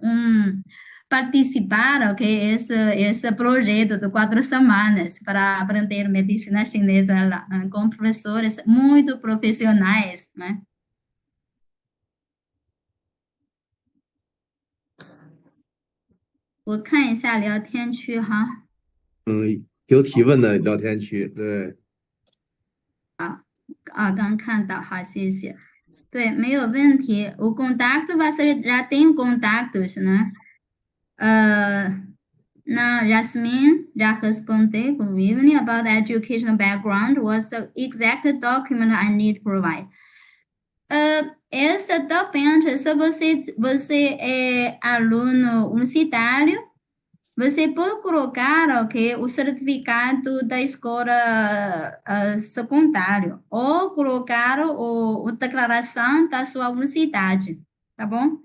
S2: participar, ok, esse projeto de 4 semanas para aprender medicina chinesa lá, né, com professores muito profissionais, né? 我看一下聊天区哈。
S1: 有提问的聊天区，对。
S2: 刚看到，好，谢谢。对，没有问题。O contato você já tem contatos, né? Na Jasmine já respondeu comigo about the educational background. What's the exact document I need to provide? Essa depende. Se você é aluno universitário, você pode colocar, ok, o certificado da escola secundária ou colocar a declaração da sua universidade, tá bom?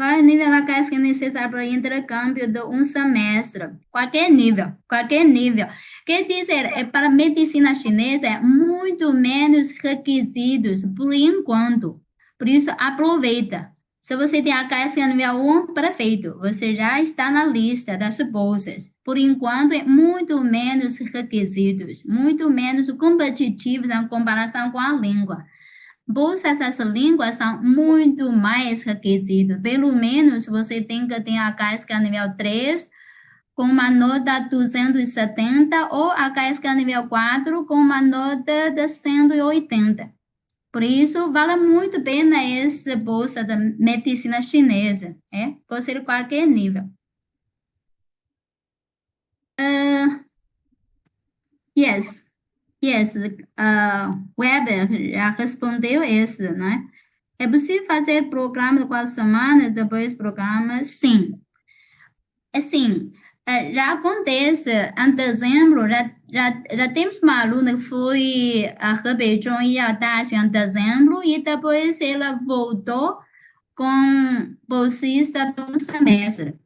S2: Qual é o nível da HSK que é necessário para o intercâmbio de um semestre? Qualquer nível, qualquer nível. Quer dizer, para a medicina chinesa, é muito menos requisitos por enquanto. Por isso, aproveita. Se você tem HSK nível 1, perfeito. Você já está na lista das bolsas. Por enquanto, é muito menos requisitos, muito menos competitivos em comparação com a língua. Bolsas das línguas são muito mais requisitos. Pelo menos você tem que ter HSK nível 3 com uma nota 270 ou HSK nível 4 com uma nota de 180. Por isso, vale muito a pena essa bolsa da medicina chinesa. Pode ser qualquer nível. Yes. Yes, Weber já respondeu esse, né? É possível fazer programa de 4 semanas, depois programa? Sim. Assim, já acontece, em dezembro, já temos uma aluna que foi a Hebei Zhongyao Daxue em dezembro e depois ela voltou com bolsista de um semestre.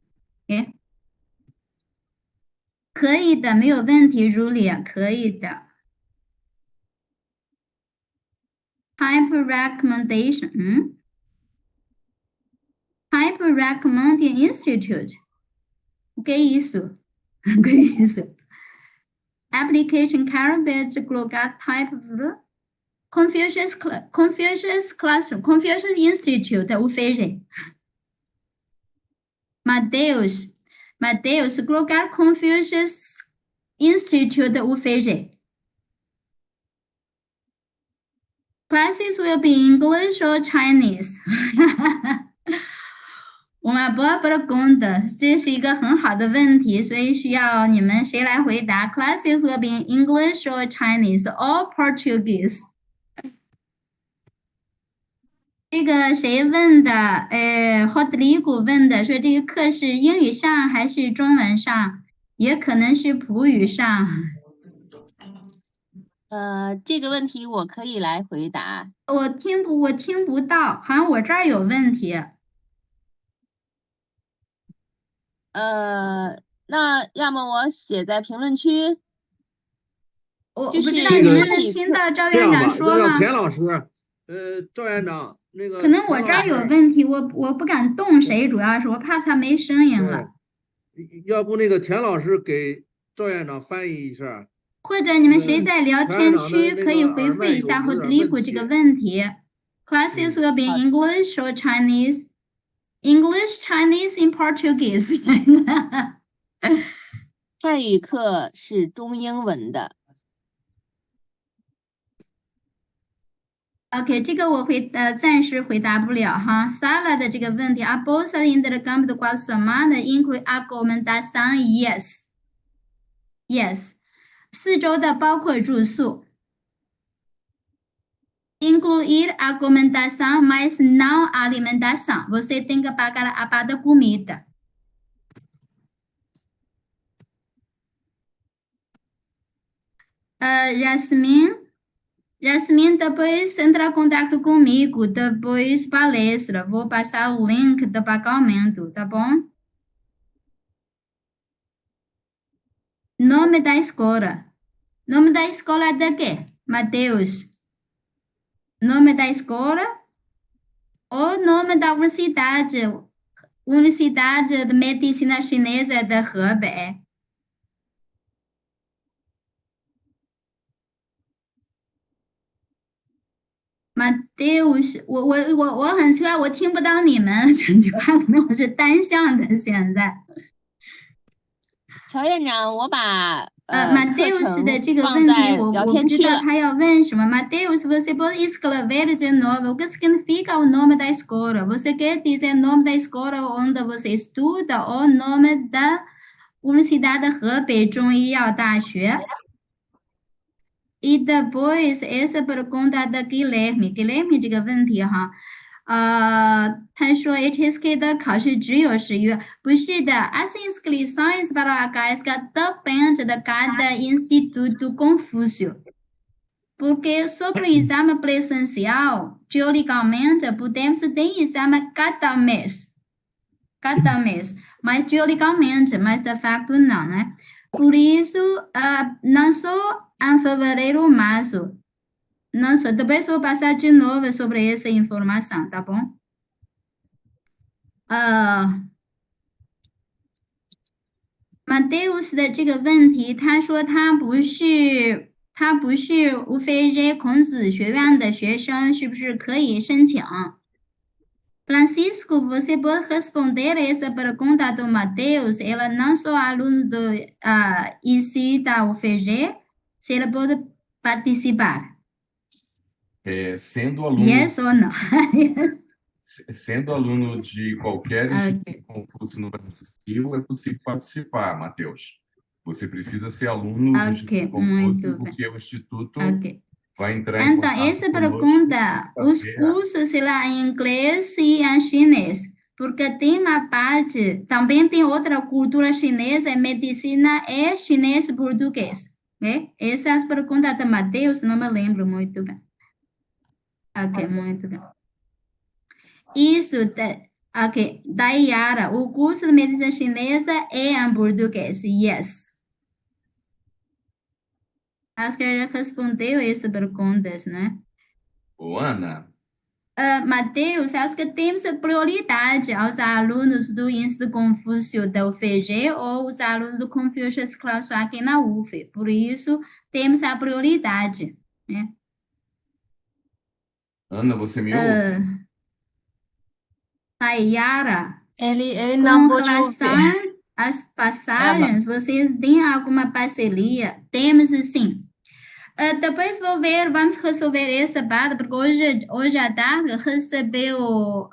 S2: 可以的，没有问题，Julia，可以的。Type recommendation, Type recommending institute. O que é isso? O que é isso? Application character colocar type Confucius Classroom, Confucius Institute, UFG. Mateus, colocar Confucius Institute, UFG. Classes will be English or Chinese? uma boa pergunta，这是一个很好的问题，所以需要你们谁来回答 ？Classes will be in English or Chinese or Portuguese？ 这个谁问的？Rodrigo 问的，说这个课是英语上还是中文上？也可能是普语上。
S3: 这个问题我可以来回答。
S2: 我听不到，好像我这儿有问题。
S3: 那要么我写在评论区。
S2: 我不知道你们能听到赵院长说吗？
S1: 田老师，赵院长，那个
S2: 可能我这儿有问题，我不敢动谁，主要是我怕他没声音了。
S1: 要不那个田老师给赵院长翻译一下。
S2: 或者你们谁在聊天区可以回复一下 Rodrigo 这个问题。Classes will be in English or Chinese? English, Chinese, in Portuguese.
S3: 汉语课是中英文的。
S2: OK， 这个我暂时回答不了哈。Sala 的这个问题 ，A bolsa de intercâmbio de 4 semanas inclui acomodação? Yes. Yes. 4周的包括住宿。Incluir acomodação, mas não alimentação. Você tem que pagar a parte da comida. Jasmine, depois entra em contato comigo, depois palestra. Vou passar o link do pagamento, tá bom? Nome da escola. Nome da escola é de quê? Mateus. Nome da escola ou nome da universidade? Universidade de Medicina Chinesa de Hebei. Mateus，我很奇怪，我听不到你们，这句话可能我是单向的。现在，
S3: 乔院长，我把
S2: Mateus 的这个问题，我不知道他要问什么。Mateus, você pode escrever de novo o que significa o nome da escola? Você quer dizer o nome da escola onde você estuda ou o nome da Universidade Hebei Zhongyao Daxue? E depois, essa pergunta da Guilherme 这个问题哈，他说 HSK 的考试只有10月，不是的 as inscrições para a HSK depende de cada Instituto Confúcio. Porque sobre o exame presencial, teoricamente, podemos ter exame cada mês. cada mês, mas teoricamente, mas de facto não, né? Por isso, não só em fevereiro ou março, não só, depois vou passar de novo sobre essa informação, tá bom? Mateus 的这个问题，他说他不是无非是孔子学院的学生，是不是可以申请？ Francisco, você pode responder essa pergunta do Mateus? Ela não só é aluno do IC da UFG, se ela pode participar.
S4: Sendo aluno,
S2: Yes ou não?
S4: sendo aluno de qualquer
S2: Ok.
S4: instituto Confúcio no Brasil, é possível participar, Matheus. Você precisa ser aluno do
S2: Ok,
S4: Instituto
S2: muito
S4: Confúcio,
S2: bem.
S4: porque o Instituto
S2: Ok.
S4: vai entrar em
S2: Então,
S4: contato
S2: essa
S4: conosco
S2: pergunta,
S4: para
S2: os
S4: ver
S2: cursos será em inglês e em chinês, porque tem uma parte, também tem outra cultura chinesa, medicina é chinês e português. Ok? Essa é a pergunta de Mateus, não me lembro muito bem. Ok, muito bem. Isso, ok, da Yara, o curso de medicina chinesa é em português, yes. Acho que ela respondeu essas perguntas, né?
S4: Ô, Ana,
S2: Mateus, acho que temos prioridade aos alunos do Instituto Confúcio da UFG ou os alunos do Confucius Class aqui na UF. Por isso, temos a prioridade, né?
S4: Ana, você me ouve?
S2: Nayara,
S3: Ele
S2: com
S3: não pôde
S2: relação
S3: ouvir.
S2: às passagens, vocês têm alguma parceria? Temos sim. Depois vou ver, vamos resolver essa parte, porque hoje à tarde recebeu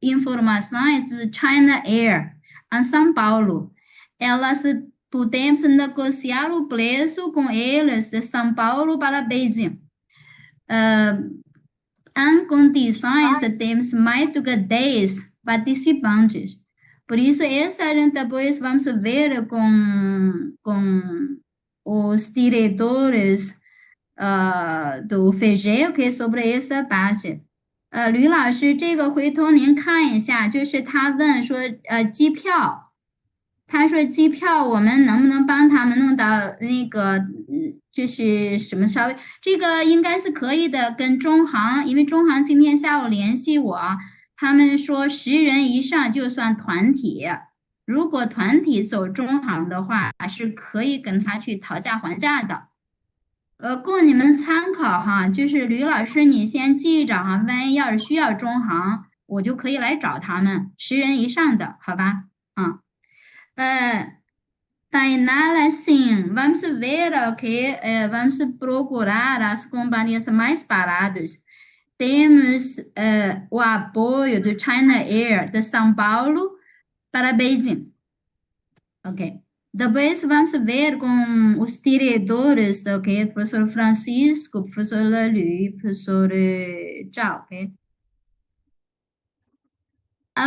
S2: informações do China Air, em São Paulo. Elas podemos negociar o preço com eles de São Paulo para Beijing. Em condições de termos mais do que 10 participantes. Por isso, essa a gente depois vamos ver com os diretores do FG, que sobre essa parte。吕老师，这个回头您看一下，就是他问说，机票，他说机票我们能不能帮他们弄到那个，就是什么稍微，这个应该是可以的，跟中航，因为中航今天下午联系我，他们说10人以上就算团体，如果团体走中航的话，是可以跟他去讨价还价的。供你们参考哈，就是吕老师，你先记着哈，万一要是需要中航，我就可以来找他们10人以上的，好吧？Tainá, assim, vamos ver, ok? Vamos procurar as companhias mais baratas. Temos o apoio do China Air de São Paulo para Beijing. Ok. Depois vamos ver com os diretores, ok? Professor Francisco, professor Lely, professor Zhao, ok?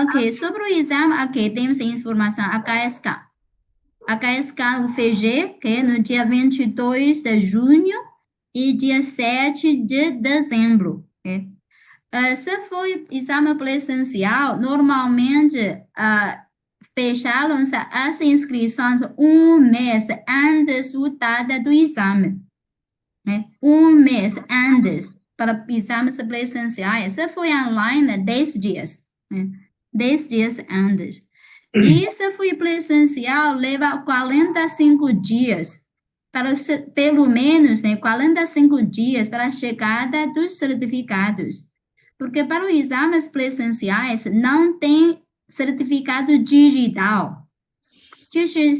S2: Ok, sobre o exame, ok, temos a informação HSK. HSK UFG, ok? No dia 22 de junho e dia 7 de dezembro, ok? Se for exame presencial, normalmente fecharam-se as inscrições mês antes da data do exame. Né? Mês antes para exames presenciais. Se for online, 10 dias. Né? 10 dias antes. E se for presencial, leva 45 dias. Pelo menos, né, 45 dias para a chegada dos certificados. Porque para os exames presenciais não tem certificado digital，就是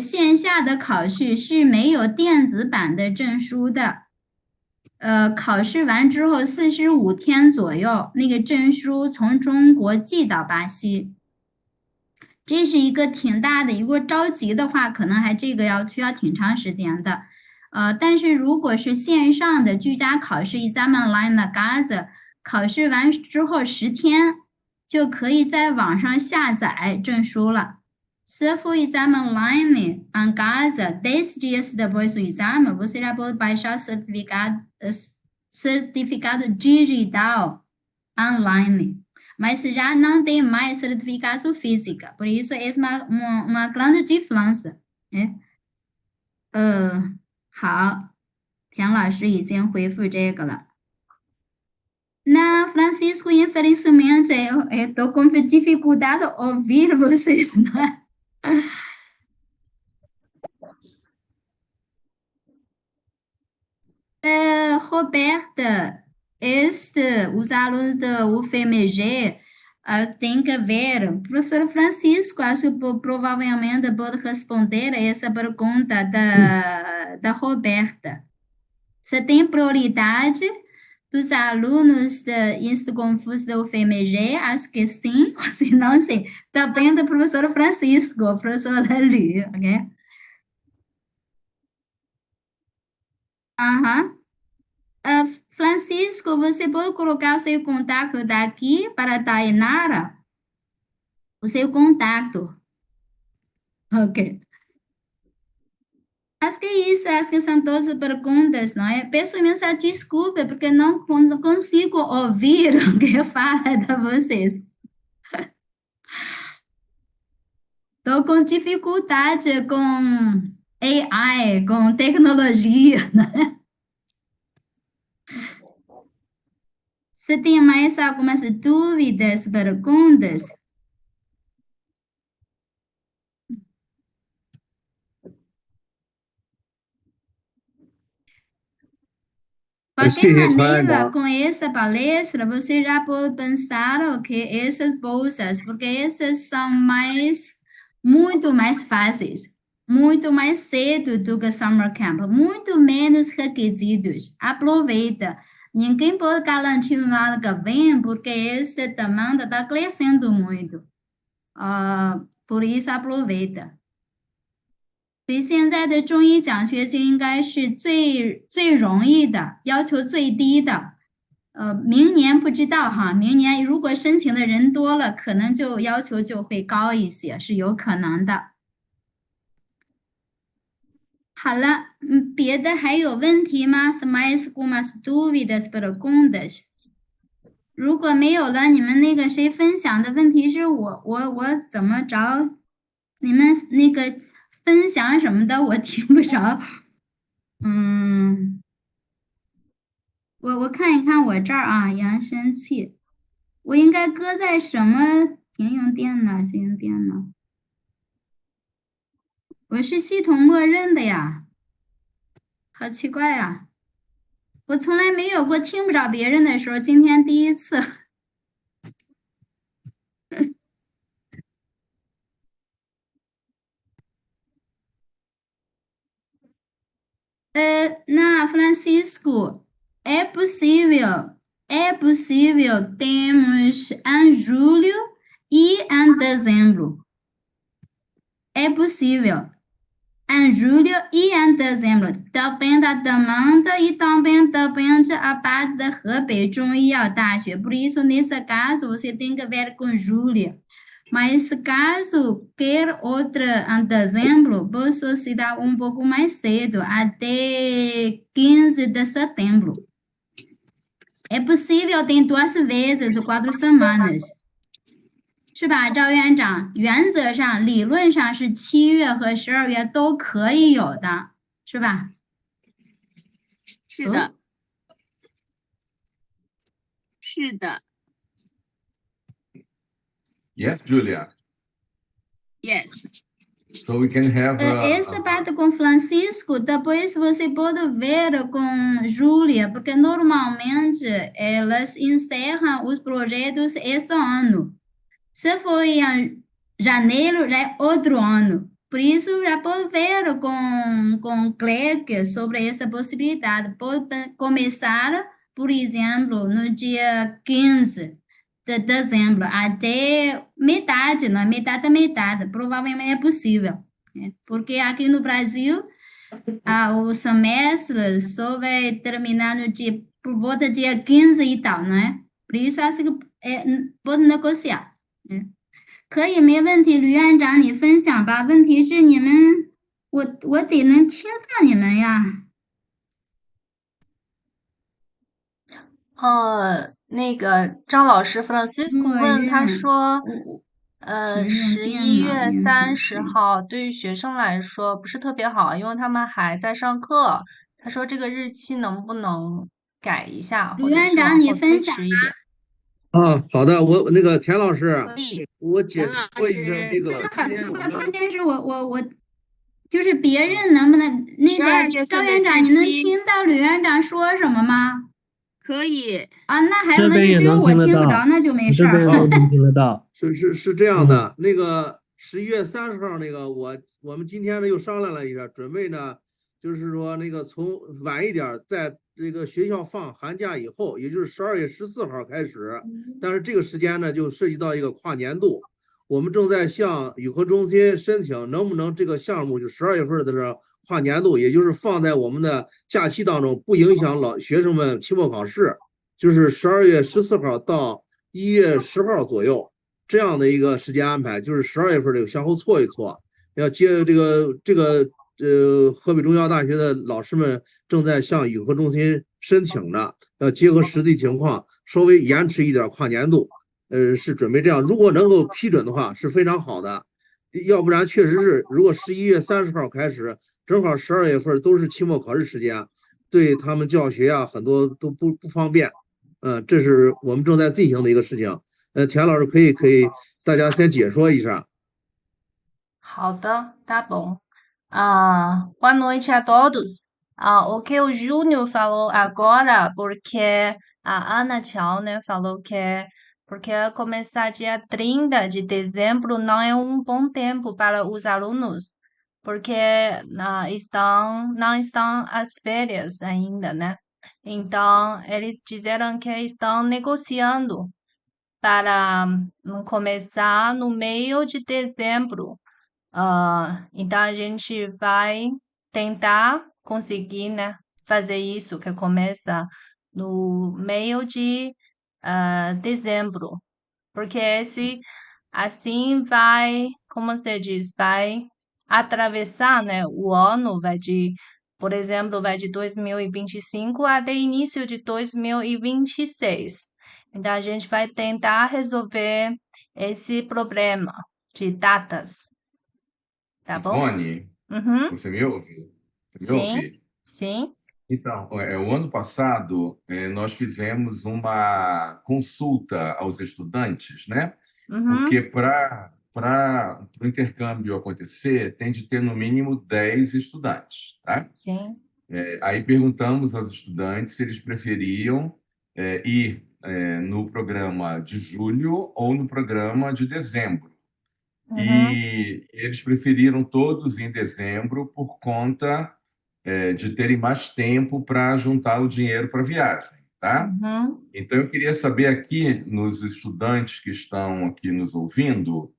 S2: 线下的考试是没有电子版的证书的。考试完之后45天左右，那个证书从中国寄到巴西。这是一个挺大的，如果着急的话，可能还这个需要挺长时间的。但是如果是线上的居家考試 exam online 的 Gaza， 考試完之後10天就可以在網上下載證書了。Se for exam online em casa, 10 dias depois do exame, você já pode baixar o certificado digital online. mas já não tem mais certificado física, por isso é uma grande diferença, né? 好，田老师已经回复这个了。那 Francisco, infelizmente, eu estou com dificuldade de ouvir vocês, né? Roberta, os alunos do UFMG têm que ver. Professor Francisco, acho que provavelmente pode responder a essa pergunta da Roberta. Você tem prioridade dos alunos do Instituto Confucio do UFMG? Acho que sim, ou se não, sim. Depende do professor Francisco, professor Lely, ok? Aham. Francisco, você pode colocar o seu contato daqui para a Tainara? O seu contato. Ok. Acho que é isso, acho que são todas as perguntas, não é? Peço imensa desculpa, porque não consigo ouvir o que fala de vocês. Estou com dificuldade com AI, com tecnologia, né? Você tem mais algumas dúvidas, perguntas? Qualquer maneira, com essa palestra, você já pode pensar que essas bolsas, porque essas são muito mais fáceis, muito mais cedo do que Summer Camp, muito menos requisitos. Aproveita. Ninguém pode garantir no ano que vem, porque essa demanda está crescendo muito. Por isso, aproveita. 所以现在的中医奖学金应该是最容易的，要求最低的。明年不知道哈，明年如果申请的人多了，可能就要求就会高一些，是有可能的。好了，别的还有问题吗？ Mais algumas dúvidas, perguntas? 如果没有了，你们那个谁分享的问题是我怎么着？你们那个分享什么的我听不着。我看一看我这儿啊，扬声器，我应该搁在什么？停用电脑，停用电脑。我是系统默认的呀，好奇怪啊！我从来没有过听不着别人的时候，今天第一次。那 Francisco, é possível temos em julho e em dezembro. É possível em julho e em dezembro. Depende da demanda e também depende a parte da Hebei Zhongyao Daxue. Por isso, nesse caso, você tem que ver com julho. Mas caso queira outra em dezembro, posso se dar um pouco mais cedo, até 15 de setembro. É possível, tem 2 vezes de 4 semanas. 是吧，赵院长？原则上、理论上是7月和12月都可以有的，是吧？
S3: 是的，是的。
S4: Yes, Julia.
S3: Yes.
S4: So we can have
S2: essa parte com Francisco, depois você pode ver com Júlia, porque normalmente elas encerram os projetos esse ano. Se for em janeiro, já é outro ano. Por isso, já pode ver com Clegg sobre essa possibilidade. Pode começar, por exemplo, no dia 15 de dezembro, até metade, não é? Metade da metade. Provavelmente é possível. Né? Porque aqui no Brasil, o semestre só vai terminar no dia, por volta do dia 15 e tal, não é? Por isso, acho que pode negociar. 可以，没问题，吕院长，你分享吧。问题是你们，我得能听到你们呀。
S3: 那个张老师 Francisco
S2: 默
S3: 问他
S2: 认
S3: 说，
S2: 请用电
S3: 11
S2: 脑
S3: 月
S2: 连
S3: 30
S2: 续。
S3: 号对于学生来说不是特别好，因为他们还在上课。他说这个日期能不能改一下，或者
S2: 吕院长，你
S3: 是往后推
S2: 分享
S3: 迟一点？
S1: 好的，我那个田老师，
S3: 可以，
S1: 我解
S3: 田老
S1: 说一下这
S3: 师，
S1: 个，今天我们
S2: 关键是我就是别人能不能那
S3: 12
S2: 个
S3: 月份的
S2: 赵院长，
S3: 日
S2: 你能
S3: 期
S2: 听到吕院长说什么吗？
S3: 可以。
S2: 啊，那还有
S5: 这边也
S2: 那就只有我
S5: 能听得到
S2: 听不着，那就没事儿。
S5: 这边都能听得到。
S1: 是这样的，那个11月30号那个我们今天呢又商量了一下，准备呢就是说那个从晚一点儿，在这个学校放寒假以后，也就是12月14号开始，但是这个时间呢就涉及到一个跨年度，我们正在向语科中心申请，能不能这个项目就12月份的时候跨年度，也就是放在我们的假期当中，不影响学生们期末考试，就是12月14号到1月10号左右。这样的一个时间安排，就是12月份这个相互错一错，要接河北中医药大学的老师们正在向语科中心申请的，要结合实际情况稍微延迟一点跨年度，是准备这样，如果能够批准的话是非常好的，要不然确实是如果11月30号开始，正好12月份都是期末考试时间，对他们教学啊很多都不方便，这是我们正在进行的一个事情。田老师可以大家先解说一下。
S3: 好的，tá bom. Boa noite a todos. O que o Júnior falou agora, porque a Ana Tchau, né, falou que porque começar dia 30 de dezembro não é um bom tempo para os alunos, porque não estão as férias ainda, né? Então, eles disseram que estão negociando para começar no meio de dezembro. Então a gente vai tentar conseguir, né, fazer isso que começa no meio de dezembro, porque esse assim vai, como você diz, vai atravessar, né, o ano, vai de, por exemplo, vai de 2025 até início de 2026. Então a gente vai tentar resolver esse problema de datas. Tá bom?
S4: Ivone,
S3: Uhum,
S4: você me ouve? Você me
S3: sim,
S4: ouve?
S3: sim.
S4: Então, o ano passado, nós fizemos uma consulta aos estudantes, né? Porque
S3: Uhum,
S4: para o intercâmbio acontecer, tem de ter no mínimo 10 estudantes, tá?
S3: sim.
S4: Aí perguntamos aos estudantes se eles preferiam ir no programa de julho ou no programa de dezembro.
S3: Uhum,
S4: E eles preferiram todos em dezembro por conta de terem mais tempo para juntar o dinheiro para a viagem, tá?
S3: uhum.
S4: Então, eu queria saber aqui, nos estudantes que estão aqui nos ouvindo,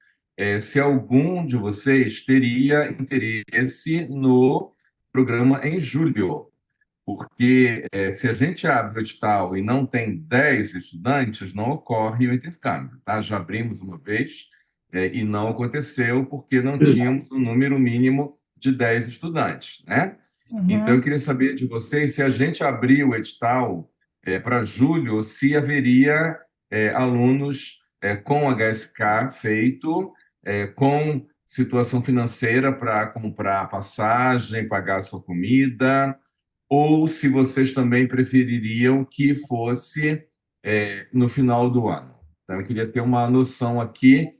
S4: se algum de vocês teria interesse no programa em julho, porque se a gente abre o edital e não tem 10 estudantes, não ocorre o intercâmbio, tá? Já abrimos uma vez e não aconteceu porque não tínhamos um número mínimo de 10 estudantes, né? Então, eu
S3: Uhum.
S4: queria saber de vocês se a gente abrir o edital para julho, se haveria alunos com HSK feito, com situação financeira para comprar passagem, pagar sua comida, ou se vocês também prefeririam que fosse no final do ano. Então, eu queria ter uma noção aqui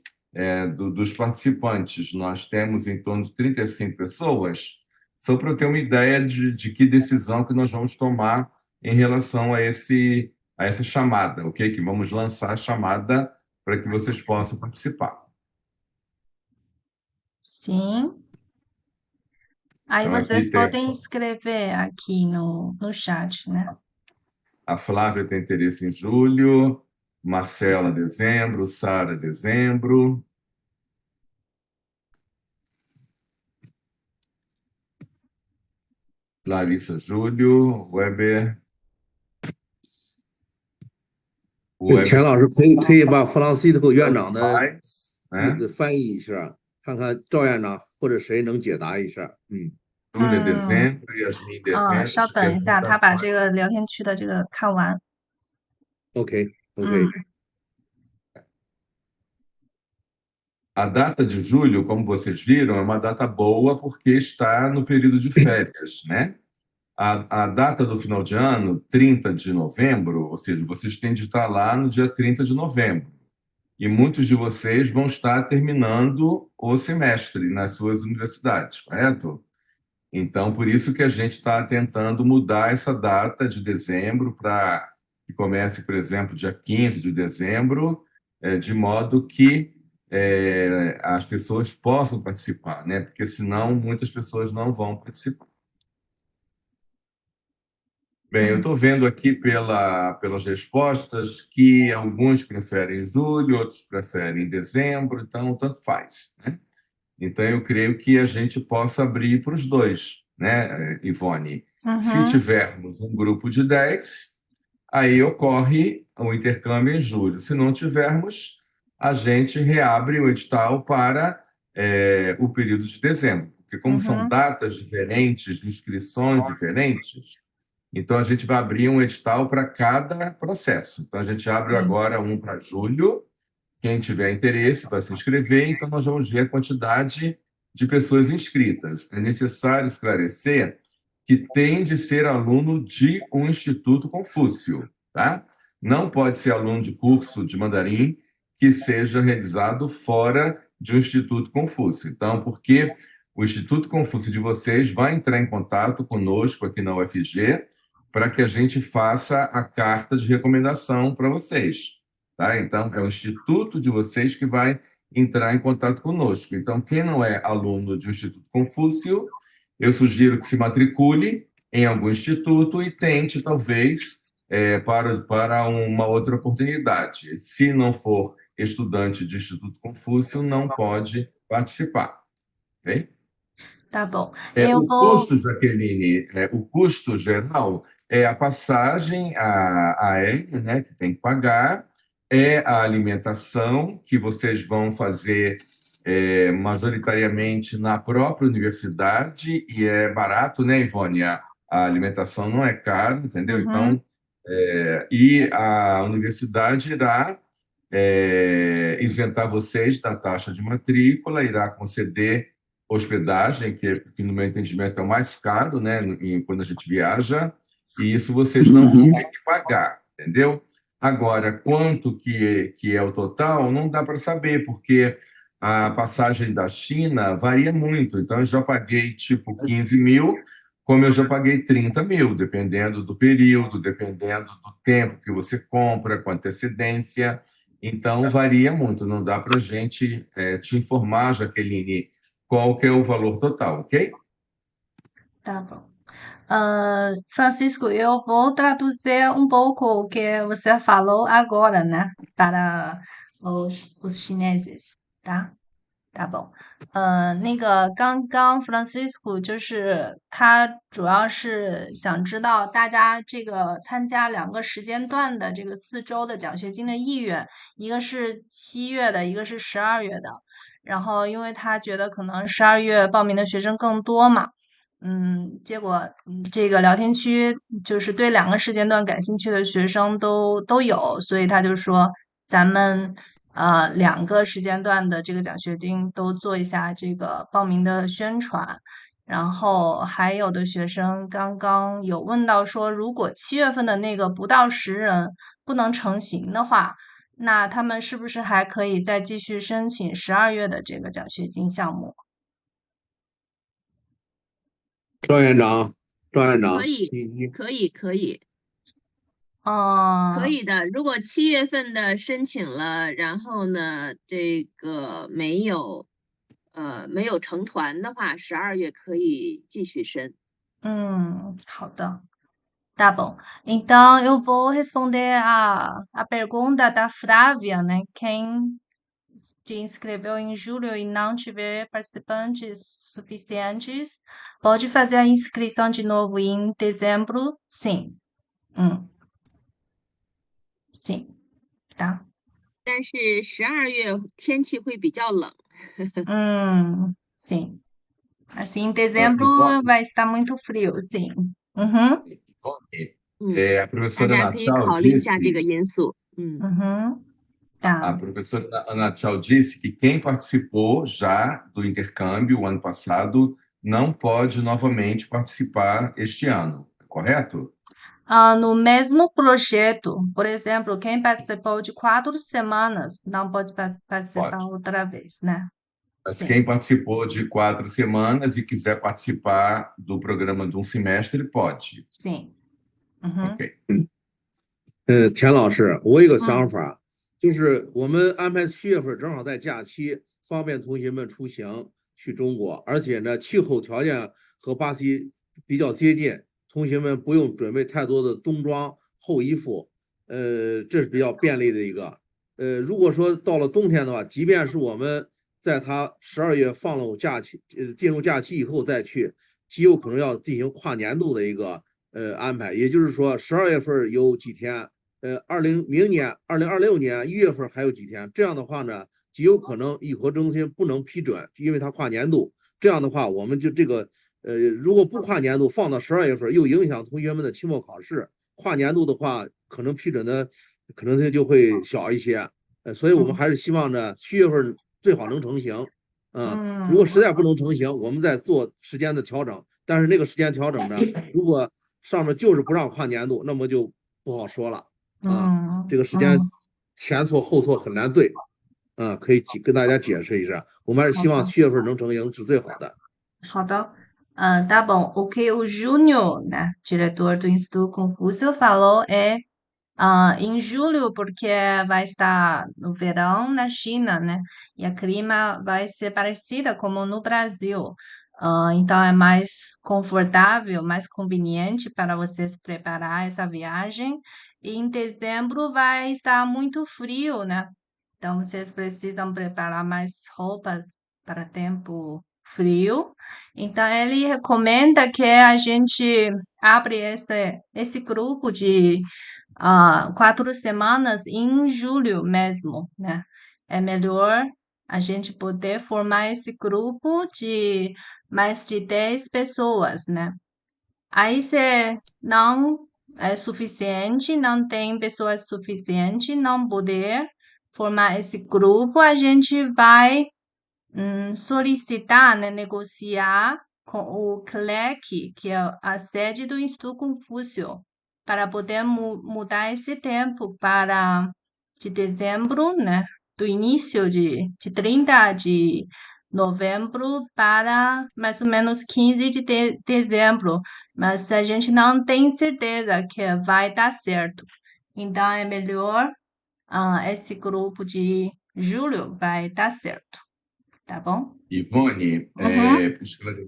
S4: dos participantes. Nós temos em torno de 35 pessoas, só para eu ter uma ideia de que decisão que nós vamos tomar em relação a essa chamada, ok? Que vamos lançar a chamada para que vocês possam participar.
S3: Sim. Aí
S4: Então,
S3: vocês
S4: aqui tem
S3: podem escrever aqui no chat, né?
S4: a Flávia tem interesse em julho, Marcela, dezembro, Sara, dezembro. Larissa, julho, Weber.
S1: 田老师可以把弗朗西斯科院长的
S4: mais, né?
S1: 翻译一下，看看赵院长或者谁能解答一下。
S4: Júlia, dezembro, Yasmin, dezembro.
S3: 稍等一下，他把这个聊天区的这个看完。
S1: OK, OK.
S3: Hum,
S4: A data de julho, como vocês viram, é uma data boa porque está no período de férias, né? A data do final de ano, 30 de novembro, ou seja, vocês têm de estar lá no dia 30 de novembro. E muitos de vocês vão estar terminando o semestre nas suas universidades, correto? Então, por isso que a gente está tentando mudar essa data de dezembro para que comece, por exemplo, dia 15 de dezembro, de modo que as pessoas possam participar, né? Porque senão muitas pessoas não vão participar. Bem, eu estou vendo aqui pelas respostas que alguns preferem julho, outros preferem dezembro, então tanto faz, né? Então eu creio que a gente possa abrir para os dois, né, Ivone? Se
S3: uhum,
S4: tivermos um grupo de 10, aí ocorre o intercâmbio em julho. Se não tivermos, a gente reabre o edital para o período de dezembro, porque como são
S3: uhum,
S4: datas diferentes, inscrições diferentes, então, a gente vai abrir um edital para cada processo. Então, a gente abre
S3: sim.
S4: agora um para julho. Quem tiver interesse vai se inscrever. Então, nós vamos ver a quantidade de pessoas inscritas. É necessário esclarecer que tem de ser aluno de um Instituto Confúcio, tá? Não pode ser aluno de curso de mandarim que seja realizado fora de um Instituto Confúcio. Então, porque o Instituto Confúcio de vocês vai entrar em contato conosco aqui na UFG para que a gente faça a carta de recomendação para vocês, tá? Então, é o instituto de vocês que vai entrar em contato conosco. Então, quem não é aluno de um Instituto Confúcio, eu sugiro que se matricule em algum instituto e tente, talvez, para uma outra oportunidade. Se não for estudante de Instituto Confúcio, não pode participar, ok?
S3: Tá bom. Eu
S4: O
S3: vou.
S4: custo, Jaqueline, o custo geral é a passagem aérea, né, que tem que pagar, é a alimentação, que vocês vão fazer majoritariamente na própria universidade, e é barato, né, Ivone? A alimentação não é cara, entendeu?
S3: Uhum,
S4: Então, e a universidade irá isentar vocês da taxa de matrícula, irá conceder hospedagem, que no meu entendimento é o mais caro, né, quando a gente viaja, e isso vocês não vão ter que pagar, entendeu? Agora, quanto que é o total, não dá para saber, porque a passagem da China varia muito. Então, eu já paguei tipo 15 mil, como eu já paguei 30 mil, dependendo do período, dependendo do tempo que você compra, com antecedência. Então, varia muito. Não dá para a gente te informar, Jaqueline, qual que é o valor total, ok?
S3: tá bom. Francisco, eu vou traduzir um pouco o que você falou agora, né, para os chineses, tá？大宝，那个刚刚 Francisco 就是他主要是想知道大家这个参加两个时间段的这个4周的奖学金的意愿，一个是7月的，一个是12月的。然后因为他觉得可能12月报名的学生更多嘛，结果这个聊天区就是对两个时间段感兴趣的学生都有，所以他就说咱们两个时间段的这个奖学金都做一下这个报名的宣传。然后还有的学生刚刚有问到说，如果7月份的那个不到10人不能成行的话，那他们是不是还可以再继续申请12月的这个奖学金项目？
S1: 赵院长，赵院长，
S5: 可以，
S1: 你
S5: 可以，可以，可
S3: 嗯，
S5: 以的。如果7月份的申请了，然后呢，这个没有成团的话，12月可以继续申。
S3: 好的. Tá bom. Então, eu vou responder a pergunta da Flávia, né? Quem se inscreveu em julho e não tiver participantes suficientes, pode fazer a inscrição de novo em dezembro? Sim. Sim, tá?
S5: 但是12月天气会比较冷。
S3: Sim. Assim, em dezembro vai estar muito frio, sim. Uhum.
S4: Ivone, A
S5: 大
S4: professora
S5: 家
S4: Ana
S5: 可以
S4: Tchau
S5: 考虑一下这
S4: disse,
S5: 个因素。
S3: Uhum.
S4: a
S3: Tá.
S4: professora Ana Tchau disse que quem participou já do intercâmbio o ano passado não pode novamente participar este ano, correto?
S3: No mesmo projeto, por exemplo, quem participou de 4 semanas não pode participar
S4: Pode.
S3: outra vez, né?
S4: Mas
S3: Sim,
S4: quem participou de 4 semanas e quiser participar do programa de um semestre, pode.
S3: sim. Uhum.
S4: Ok.
S1: 田老师，我有个想
S3: 嗯
S1: 法，就是我们安排7月份正好在假期，方便同学们出行去中国，而且呢，气候条件和巴西比较接近，同学们不用准备太多的冬装厚衣服，这是比较便利的一个。如果说到了冬天的话，即便是我们在他12月放了假期，进入假期以后再去，极有可能要进行跨年度的一个安排，也就是说12月份有几天。明年2026年1月份还有几天，这样的话呢，极有可能议活中心不能批准，因为它跨年度。这样的话，我们就这个如果不跨年度，放到12月份，又影响同学们的期末考试。跨年度的话，可能批准的可能性就会小一些。所以我们还是希望呢，7月份最好能成型。如果实在不能成型，我们再做时间的调整。但是那个时间调整呢，如果上面就是不让跨年度，那么就不好说了。这个时间前错后错很难对，可以跟大家解释一下，我们还是希望7月份能成型是最好的。
S3: 好的. Tá bom. O que o Júnior, né, diretor do Instituto Confúcio, falou é em julho, porque vai estar no verão na China, né? E a clima vai ser parecida como no Brasil. Então é mais confortável, mais conveniente para vocês preparar essa viagem. E em dezembro vai estar muito frio, né? Então vocês precisam preparar mais roupas para tempo frio. Então ele recomenda que a gente abre esse grupo de 4 semanas em julho mesmo, né? É melhor a gente poder formar esse grupo de mais de 10 pessoas, né? Aí se não é suficiente, não tem pessoas suficientes, não poder formar esse grupo, a gente vai solicitar, né, negociar com o CLEC, que é a sede do Instituto Confúcio, para poder mudar esse tempo para de dezembro, né, do início de 30 de novembro para mais ou menos 15 de dezembro, mas a gente não tem certeza que vai dar certo. Então é melhor esse grupo de julho vai dar certo. Tá bom?
S4: Ivone,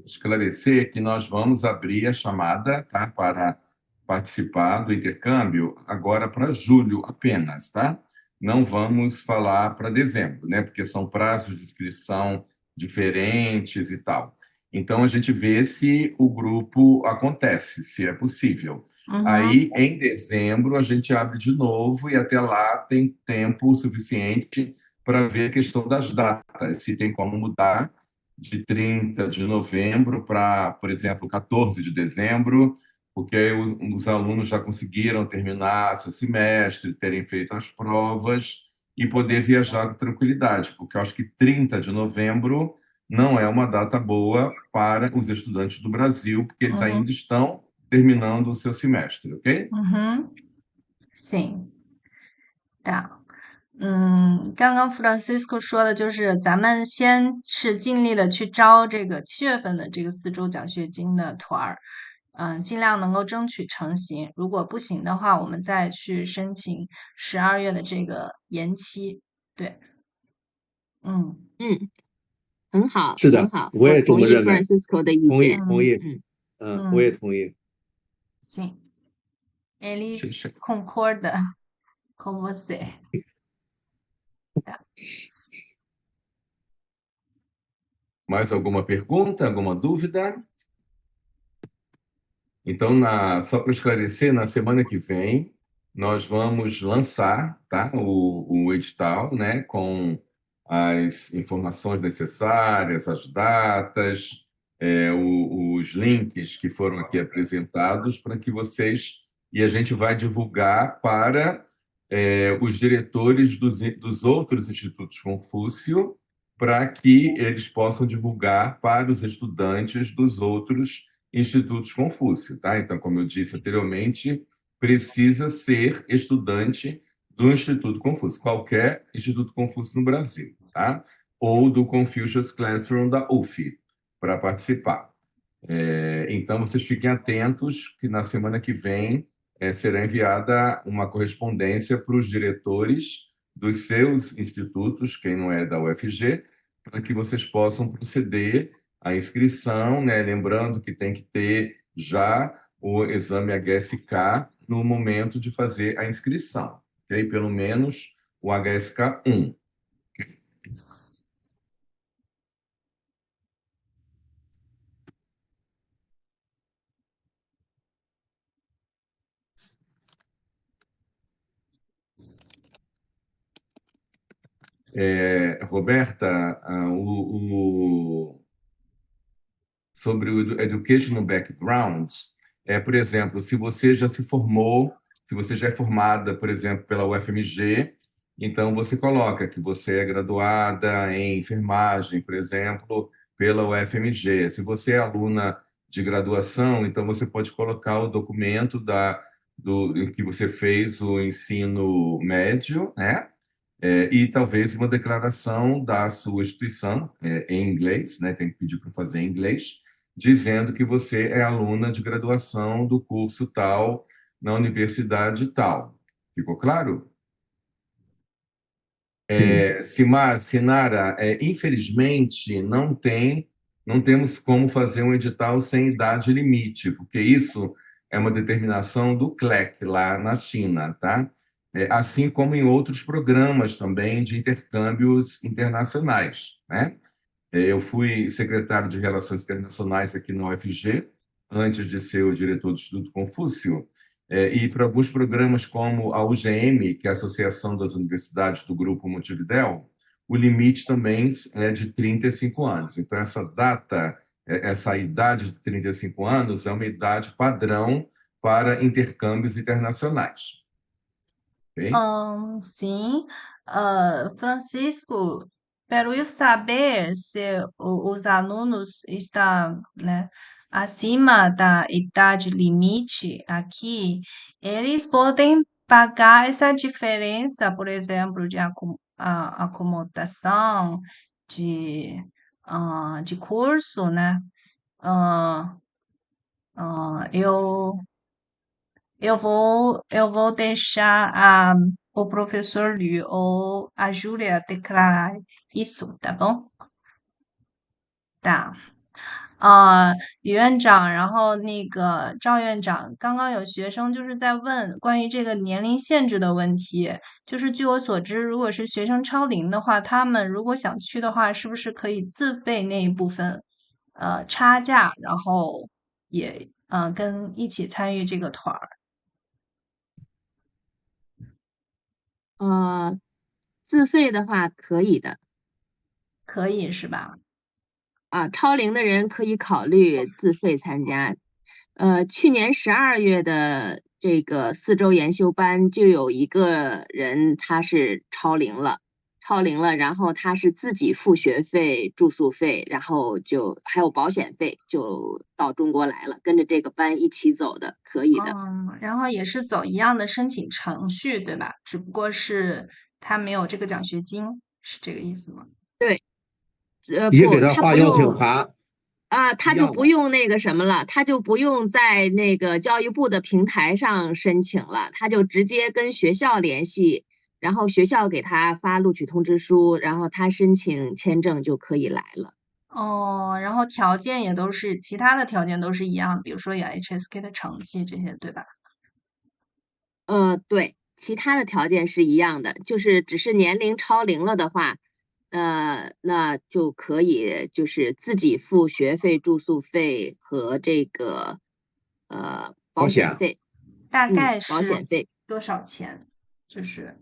S4: esclarecer que nós vamos abrir a chamada, tá, para participar do intercâmbio agora para julho apenas, tá? Não vamos falar para dezembro, né? Porque são prazos de inscrição diferentes e tal. Então, a gente vê se o grupo acontece, se é possível. Aí, em dezembro, a gente abre de novo e até lá tem tempo suficiente para ver a questão das datas, se tem como mudar de 30 de novembro para, por exemplo, 14 de dezembro, porque aí os alunos já conseguiram terminar seu semestre, terem feito as provas e poder viajar com tranquilidade, porque eu acho que 30 de novembro não é uma data boa para os estudantes do Brasil, porque eles ainda estão terminando o seu semestre, ok?
S3: Sim. Tá. 刚刚 Francisco 说的就是咱们先是尽力的去招这个7月份的这个4周奖学金的团儿，尽量能够争取成型。如果不行的话，我们再去申请12月的这个延期。对，
S5: 很好，
S1: 是的，
S5: 很好，
S1: 我也这
S5: 同意
S1: 么认为。
S5: Francisco 的意
S1: 同意
S5: 见。
S1: 同意，我也同意。
S3: Sim. Eles concordam com você.
S4: Mais alguma pergunta, alguma dúvida? Então, só para esclarecer, na semana que vem, nós vamos lançar, tá, o edital, né, com as informações necessárias, as datas, os links que foram aqui apresentados, para que vocês e a gente vai divulgar para os diretores dos outros institutos Confúcio, para que eles possam divulgar para os estudantes dos outros institutos Confúcio, tá? Então, como eu disse anteriormente, precisa ser estudante do Instituto Confúcio, qualquer Instituto Confúcio no Brasil, tá? Ou do Confucius Classroom da UF, para participar. Então, vocês fiquem atentos que na semana que vem será enviada uma correspondência para os diretores dos seus institutos, quem não é da UFG, para que vocês possam proceder à inscrição, né? Lembrando que tem que ter já o exame HSK no momento de fazer a inscrição, ok? Pelo menos o HSK 1. Roberta, sobre o educational background, por exemplo, se você já se formou, se você já é formada, por exemplo, pela UFMG, então você coloca que você é graduada em enfermagem, por exemplo, pela UFMG. Se você é aluna de graduação, então você pode colocar o documento do que você fez o ensino médio, né? E talvez uma declaração da sua instituição em inglês, né? Tem que pedir para fazer em inglês, dizendo que você é aluna de graduação do curso tal na universidade tal. Ficou claro? Sinara, infelizmente não temos como fazer um edital sem idade limite, porque isso é uma determinação do CLEC lá na China, tá? Assim como em outros programas também de intercâmbios internacionais, né? Eu fui secretário de Relações Internacionais aqui na UFG, antes de ser o diretor do Instituto Confúcio, e para alguns programas como a UGM, que é a Associação das Universidades do Grupo Montevidéu, o limite também é de 35 anos. Então, essa idade de 35 anos é uma idade padrão para intercâmbios internacionais. Okay?
S3: Sim. Francisco, quero eu saber se os alunos estão, né, acima da idade limite aqui, eles podem pagar essa diferença, por exemplo, de acomodação, de curso, né? Ah, eu vou deixar o professor Liu ou a Júlia declarar isso, tá bom? tá。李院长，然后那个赵院长，刚刚有学生就是在问关于这个年龄限制的问题，就是据我所知，如果是学生超龄的话，他们如果想去的话，是不是可以自费那一部分差价，然后也跟一起参与这个团儿？
S5: 自费的话可以的。
S3: 可以是吧？
S5: 超龄的人可以考虑自费参加。去年12月的这个4周研修班就有一个人他是超龄了，然后他是自己付学费、住宿费，然后就还有保险费，就到中国来了，跟着这个班一起走的，可以的。
S3: 然后也是走一样的申请程序，对吧？只不过是他没有这个奖学金，是这个意思吗？
S5: 对，
S1: 也给
S5: 不，他
S1: 他发邀请
S5: 不用
S1: 函。
S5: 他就不用那个什么了，他就不用在那个教育部的平台上申请了，他就直接跟学校联系，然后学校给他发录取通知书，然后他申请签证就可以来了。
S3: 然后条件也都是，其他的条件都是一样，比如说有 HSK 的成绩这些，对吧？
S5: 对，其他的条件是一样的，就是只是年龄超龄了的话，那就可以就是自己付学费、住宿费和这个保险费。
S3: 大概
S5: 保险费
S3: 多少钱？就是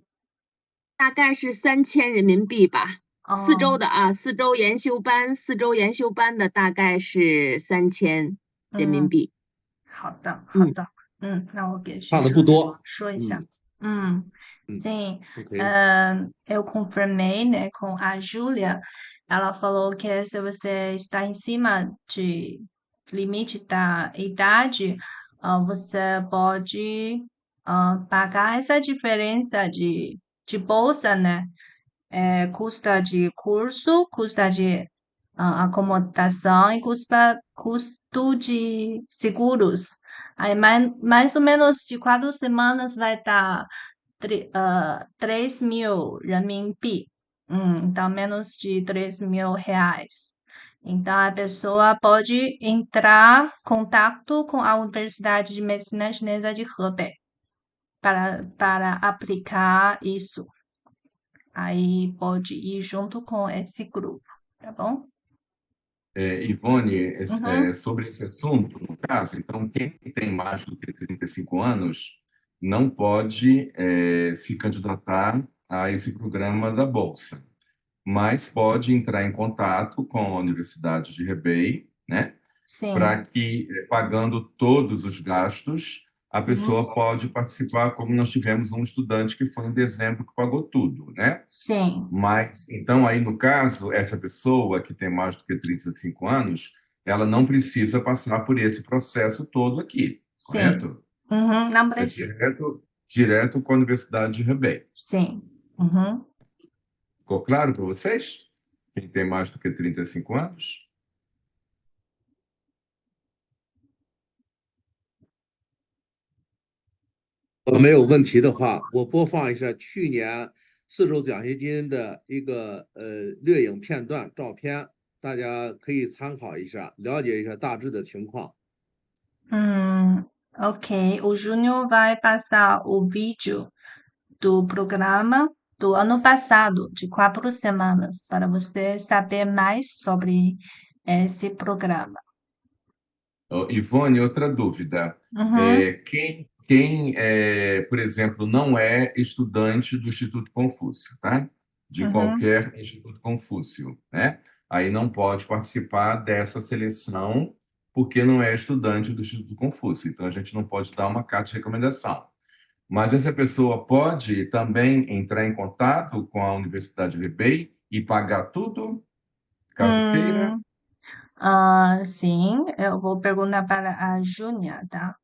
S5: 大概是3000人民币吧。4周的4周研修班的大概是3000人民币。
S3: 好的，那我给学
S1: 放的
S3: 生
S1: 不多。
S3: 说一下。
S1: 嗯
S3: Sim.
S1: OK。Eu
S3: confirmei, né, com a Júlia. Ela falou que se você está em cima de limite da idade, você pode pagar essa diferença de bolsa, né? Custa de curso, custa de acomodação e custo de seguros. Aí mais ou menos de 4 semanas vai dar 3.000 renminbi. Então menos de 3.000 reais. Então a pessoa pode entrar em contato com a Universidade de Medicina Chinesa de Hebei para aplicar isso. Aí pode ir junto com esse grupo, tá bom?
S4: Ivone,
S3: Uhum.
S4: sobre esse assunto, no caso, então, quem tem mais do que 35 anos não pode se candidatar a esse programa da Bolsa, mas pode entrar em contato com a Universidade de Hebei, né, para
S3: Sim,
S4: que, pagando todos os gastos, a
S3: sim,
S4: pessoa pode participar, como nós tivemos um estudante que foi em dezembro que pagou tudo, né?
S3: sim,
S4: Mas, então, aí no caso, essa pessoa que tem mais do que 35 anos, ela não precisa passar por esse processo todo aqui,
S3: sim.
S4: correto?
S3: Uhum, não
S4: É
S3: precisa.
S4: direto com a Universidade de Hebei.
S3: Sim. Uhum.
S4: Ficou claro para vocês? Quem tem mais do que 35 anos?
S1: 没有问题的话，我播放一下去年4周奖学金的一个掠影片段照片，大家可以参考一下，了解一下大致的情况。
S3: Ok. O Júnior vai passar o vídeo do programa do ano passado, de 4 semanas, para você saber mais sobre esse programa.
S4: Ivone, outra dúvida.
S3: Uhum,
S4: Por exemplo, não é estudante do Instituto Confúcio, tá? De
S3: uhum.
S4: qualquer Instituto Confúcio, né? Aí não pode participar dessa seleção porque não é estudante do Instituto Confúcio. Então a gente não pode dar uma carta de recomendação. Mas essa pessoa pode também entrar em contato com a Universidade Rebei e pagar tudo, caso queira.
S3: Hum, sim, eu vou perguntar para a Júnia, tá?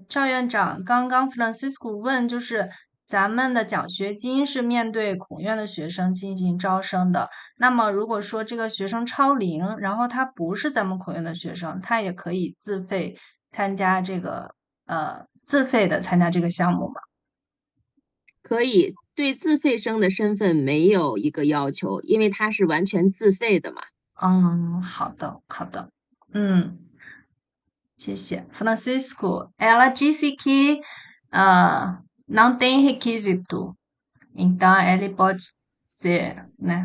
S3: 赵院长，刚刚 Francisco 问，就是咱们的奖学金是面对孔院的学生进行招生的。那么，如果说这个学生超龄，然后他不是咱们孔院的学生，他也可以自费参加这个自费的参加这个项目吗？
S5: 可以对自费生的身份没有一个要求，因为他是完全自费的嘛。
S3: 好的，好的，嗯，谢谢，Francisco. Ela disse que não tem requisito, então ele pode ser, né?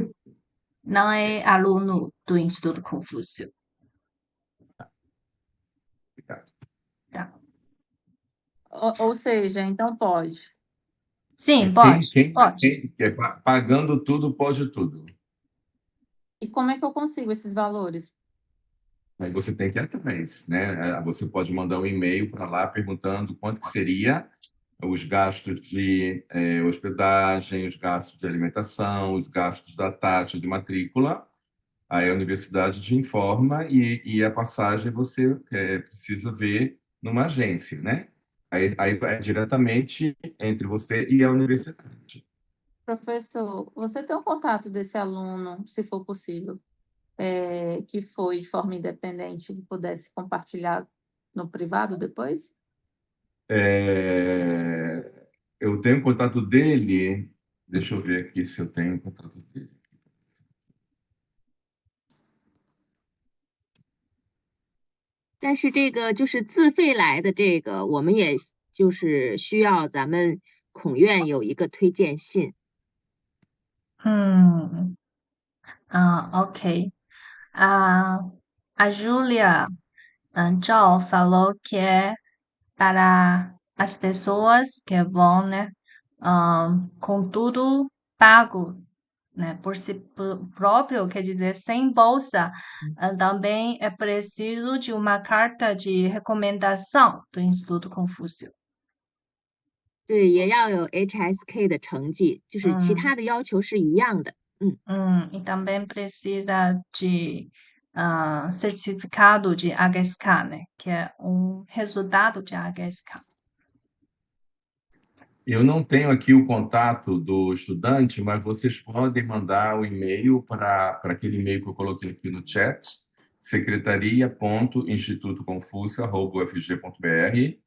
S3: Não é aluno do Instituto Confúcio, tá?
S6: Ou seja, então pode.
S3: Sim,
S4: Quem,
S3: pode,
S4: quem,
S3: pode.
S4: quem pagando tudo, pode tudo.
S6: E como é que eu consigo esses valores?
S4: Aí você tem que ir atrás, né? Você pode mandar um e-mail para lá perguntando quanto que seria os gastos de hospedagem, os gastos de alimentação, os gastos da taxa de matrícula. Aí a universidade te informa e a passagem você precisa ver numa agência, né? Aí é diretamente entre você e a universidade.
S6: Professor, você tem o contato desse aluno, se for possível, que foi de forma independente, que pudesse compartilhar no privado depois?
S4: É, eu tenho contato dele, deixa eu ver aqui se eu tenho contato dele.
S5: 但是这个就是自费来的这个，我们也就是需要咱们孔院有一个推荐信。
S3: Ok. A Júlia Zhao falou que é para as pessoas que vão, né, com tudo pago né? Por si próprio, quer dizer, sem bolsa, também é preciso de uma carta de recomendação do Instituto Confúcio.
S5: 对，也要有 HSK 的成绩，就是其他的要求是一样的。
S3: E também precisa de certificado de HSK, né? Que é resultado de HSK.
S4: Eu não tenho aqui o contato do estudante, mas vocês podem mandar o e-mail para aquele e-mail que eu coloquei aqui no chat, secretaria.institutoconfucio@ufg.br.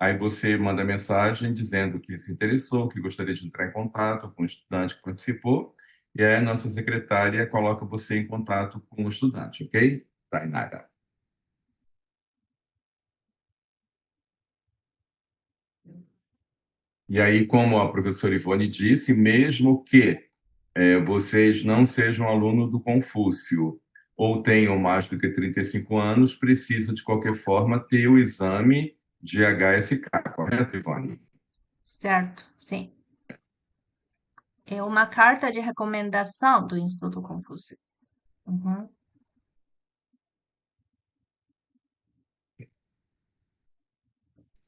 S4: Aí você manda mensagem dizendo que se interessou, que gostaria de entrar em contato com o estudante que participou, e aí a nossa secretária coloca você em contato com o estudante, ok? Tainara. E aí, como a professora Ivone disse, mesmo que vocês não sejam aluno do Confúcio ou tenham mais do que 35 anos, precisa, de qualquer forma, ter o exame de HSK, correto, Ivone?
S3: Certo, sim. É uma carta de recomendação do Instituto Confúcio.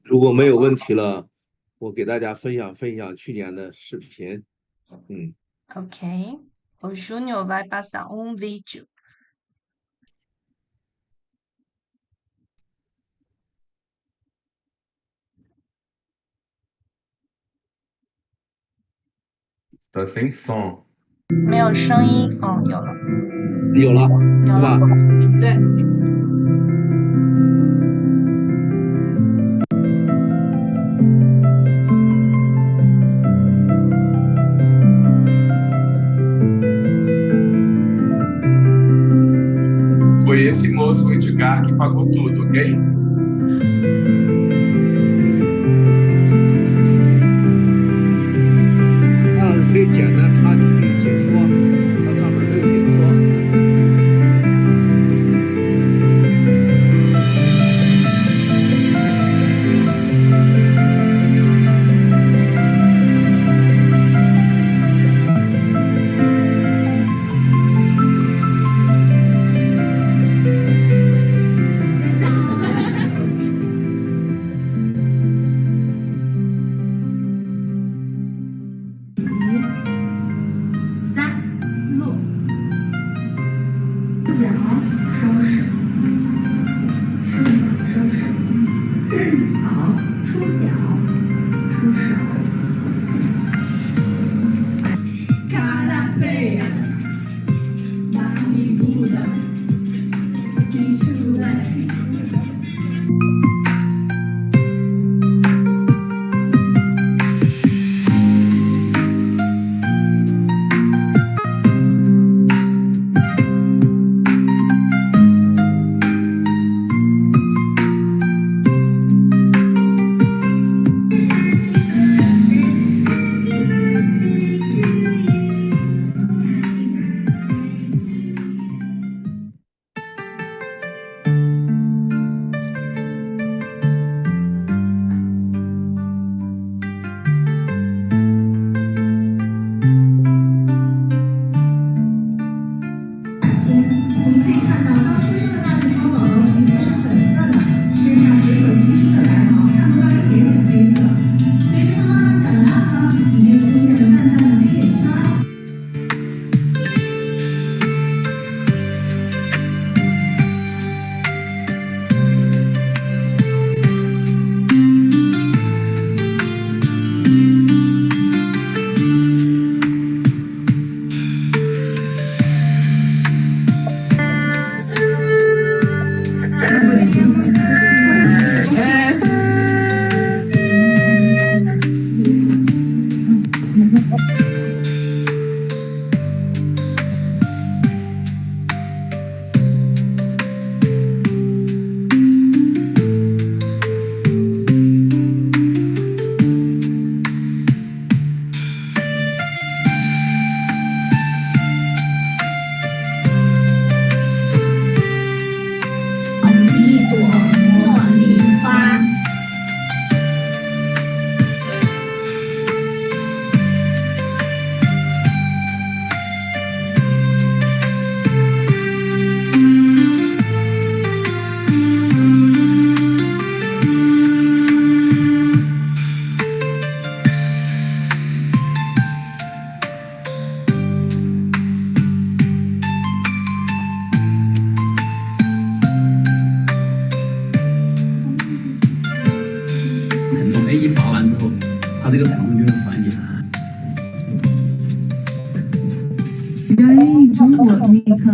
S1: 如果没有问题了，我给大家分享去年的视频。
S3: Ok. O Júnior vai passar um vídeo.
S4: Tá sem som.
S3: 没有声音，有了，
S1: 有了，
S3: 有了，
S1: 是吧？
S3: 对。
S4: Foi esse moço, o Edgar, que pagou tudo, ok?
S1: 当然可以简单插几句解说，它上面都有解说。
S7: 个彩虹就是团结。
S8: 如果你看。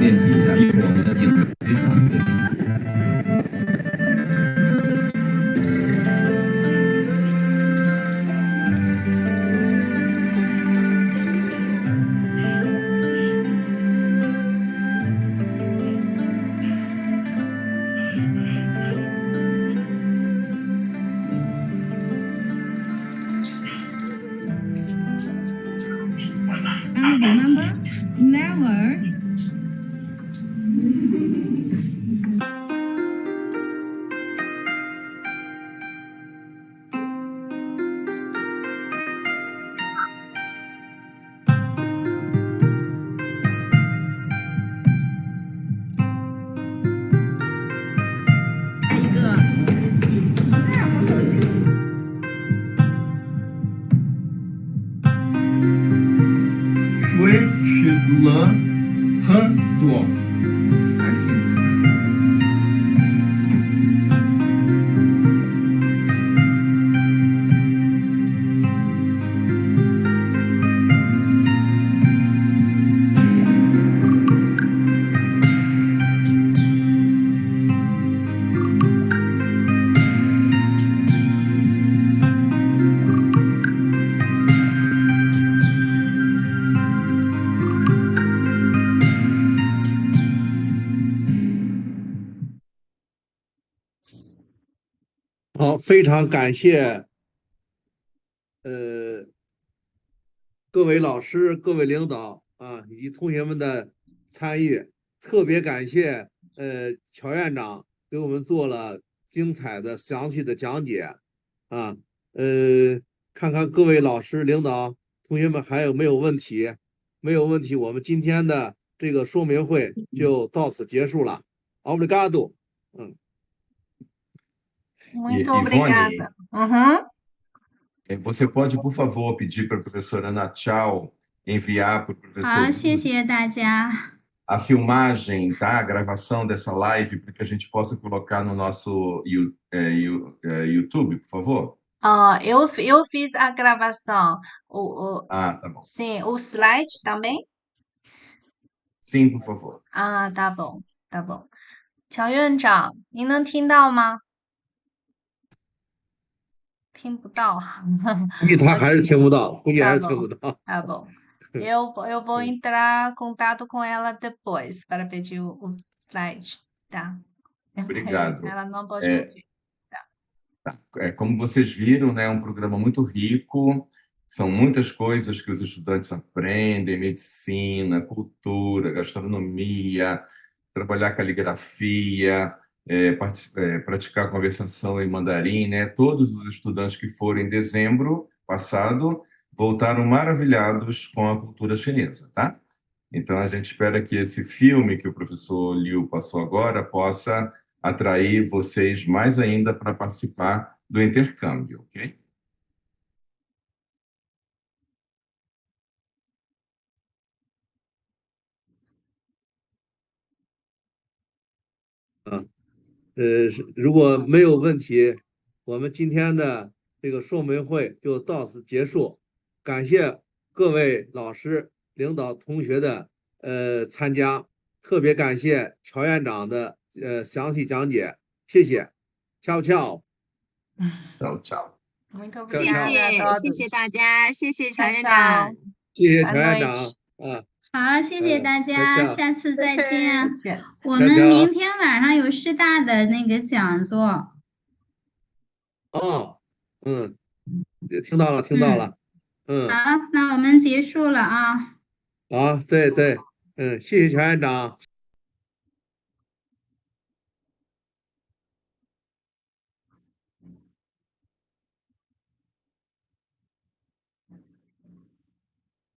S7: 练习一下，因为我们的镜头非常对齐。
S8: And remember, never一个太好笑了。
S9: Foi Chedlan Hantor.
S1: 好，非常感谢各位老师、各位领导啊，以及同学们的参与，特别感谢乔院长给我们做了精彩的、详细的讲解啊。看看各位老师、领导、同学们还有没有问题？没有问题，我们今天的这个说明会就到此结束了。Obrigado。
S3: Muito
S4: Ivone,
S3: obrigada. Uhum.
S4: Você pode, por favor, pedir para a professora Ana Tchau enviar para o
S2: 好，
S4: professor
S2: 谢谢大家。
S4: a filmagem, tá? A gravação dessa live para que a gente possa colocar no nosso YouTube, por favor?
S3: Eu fiz a gravação.
S4: Ah, tá bom.
S3: Sim, o slide também?
S4: Sim, por favor.
S3: tá bom, tá bom. 乔院长，您能听到吗？听不到。
S1: 估计他还是听不到，估计还是
S3: Tá
S1: 听
S3: bom,
S1: 不到。
S3: tá bom. Eu vou entrar em contato com ela depois para pedir o slide, tá?
S4: Obrigado.
S3: Ela não pode ouvir.
S4: Tá. Como vocês viram, né, é um programa muito rico, são muitas coisas que os estudantes aprendem, medicina, cultura, gastronomia, trabalhar caligrafia, praticar conversação em mandarim, né? Todos os estudantes que foram em dezembro passado voltaram maravilhados com a cultura chinesa, tá? Então, a gente espera que esse filme que o professor Liu passou agora possa atrair vocês mais ainda para participar do intercâmbio, ok?
S1: 如果没有问题，我们今天的这个说明会就到此结束。感谢各位老师、领导、同学的参加，特别感谢乔院长的详细讲解，谢谢。Tchau, tchau.
S4: Tchau, tchau.
S3: Muito
S1: 谢
S3: obrigada a
S5: 谢谢
S3: todos.
S5: 大家，谢谢乔
S3: Tchau,
S5: 院长
S3: tchau.，
S1: 谢谢
S3: Boa
S1: 乔院长
S3: noite.
S1: 啊，
S2: 好，谢谢大家，
S1: tchau.
S2: 下次再
S3: 谢
S2: 见。
S3: 谢。
S2: 我
S1: 悄悄
S2: 们明天晚上有师大的那个讲座。
S1: 哦，听到了，听到了，
S2: 好，那我们结束了啊。
S1: 好，对对，谢谢乔院长。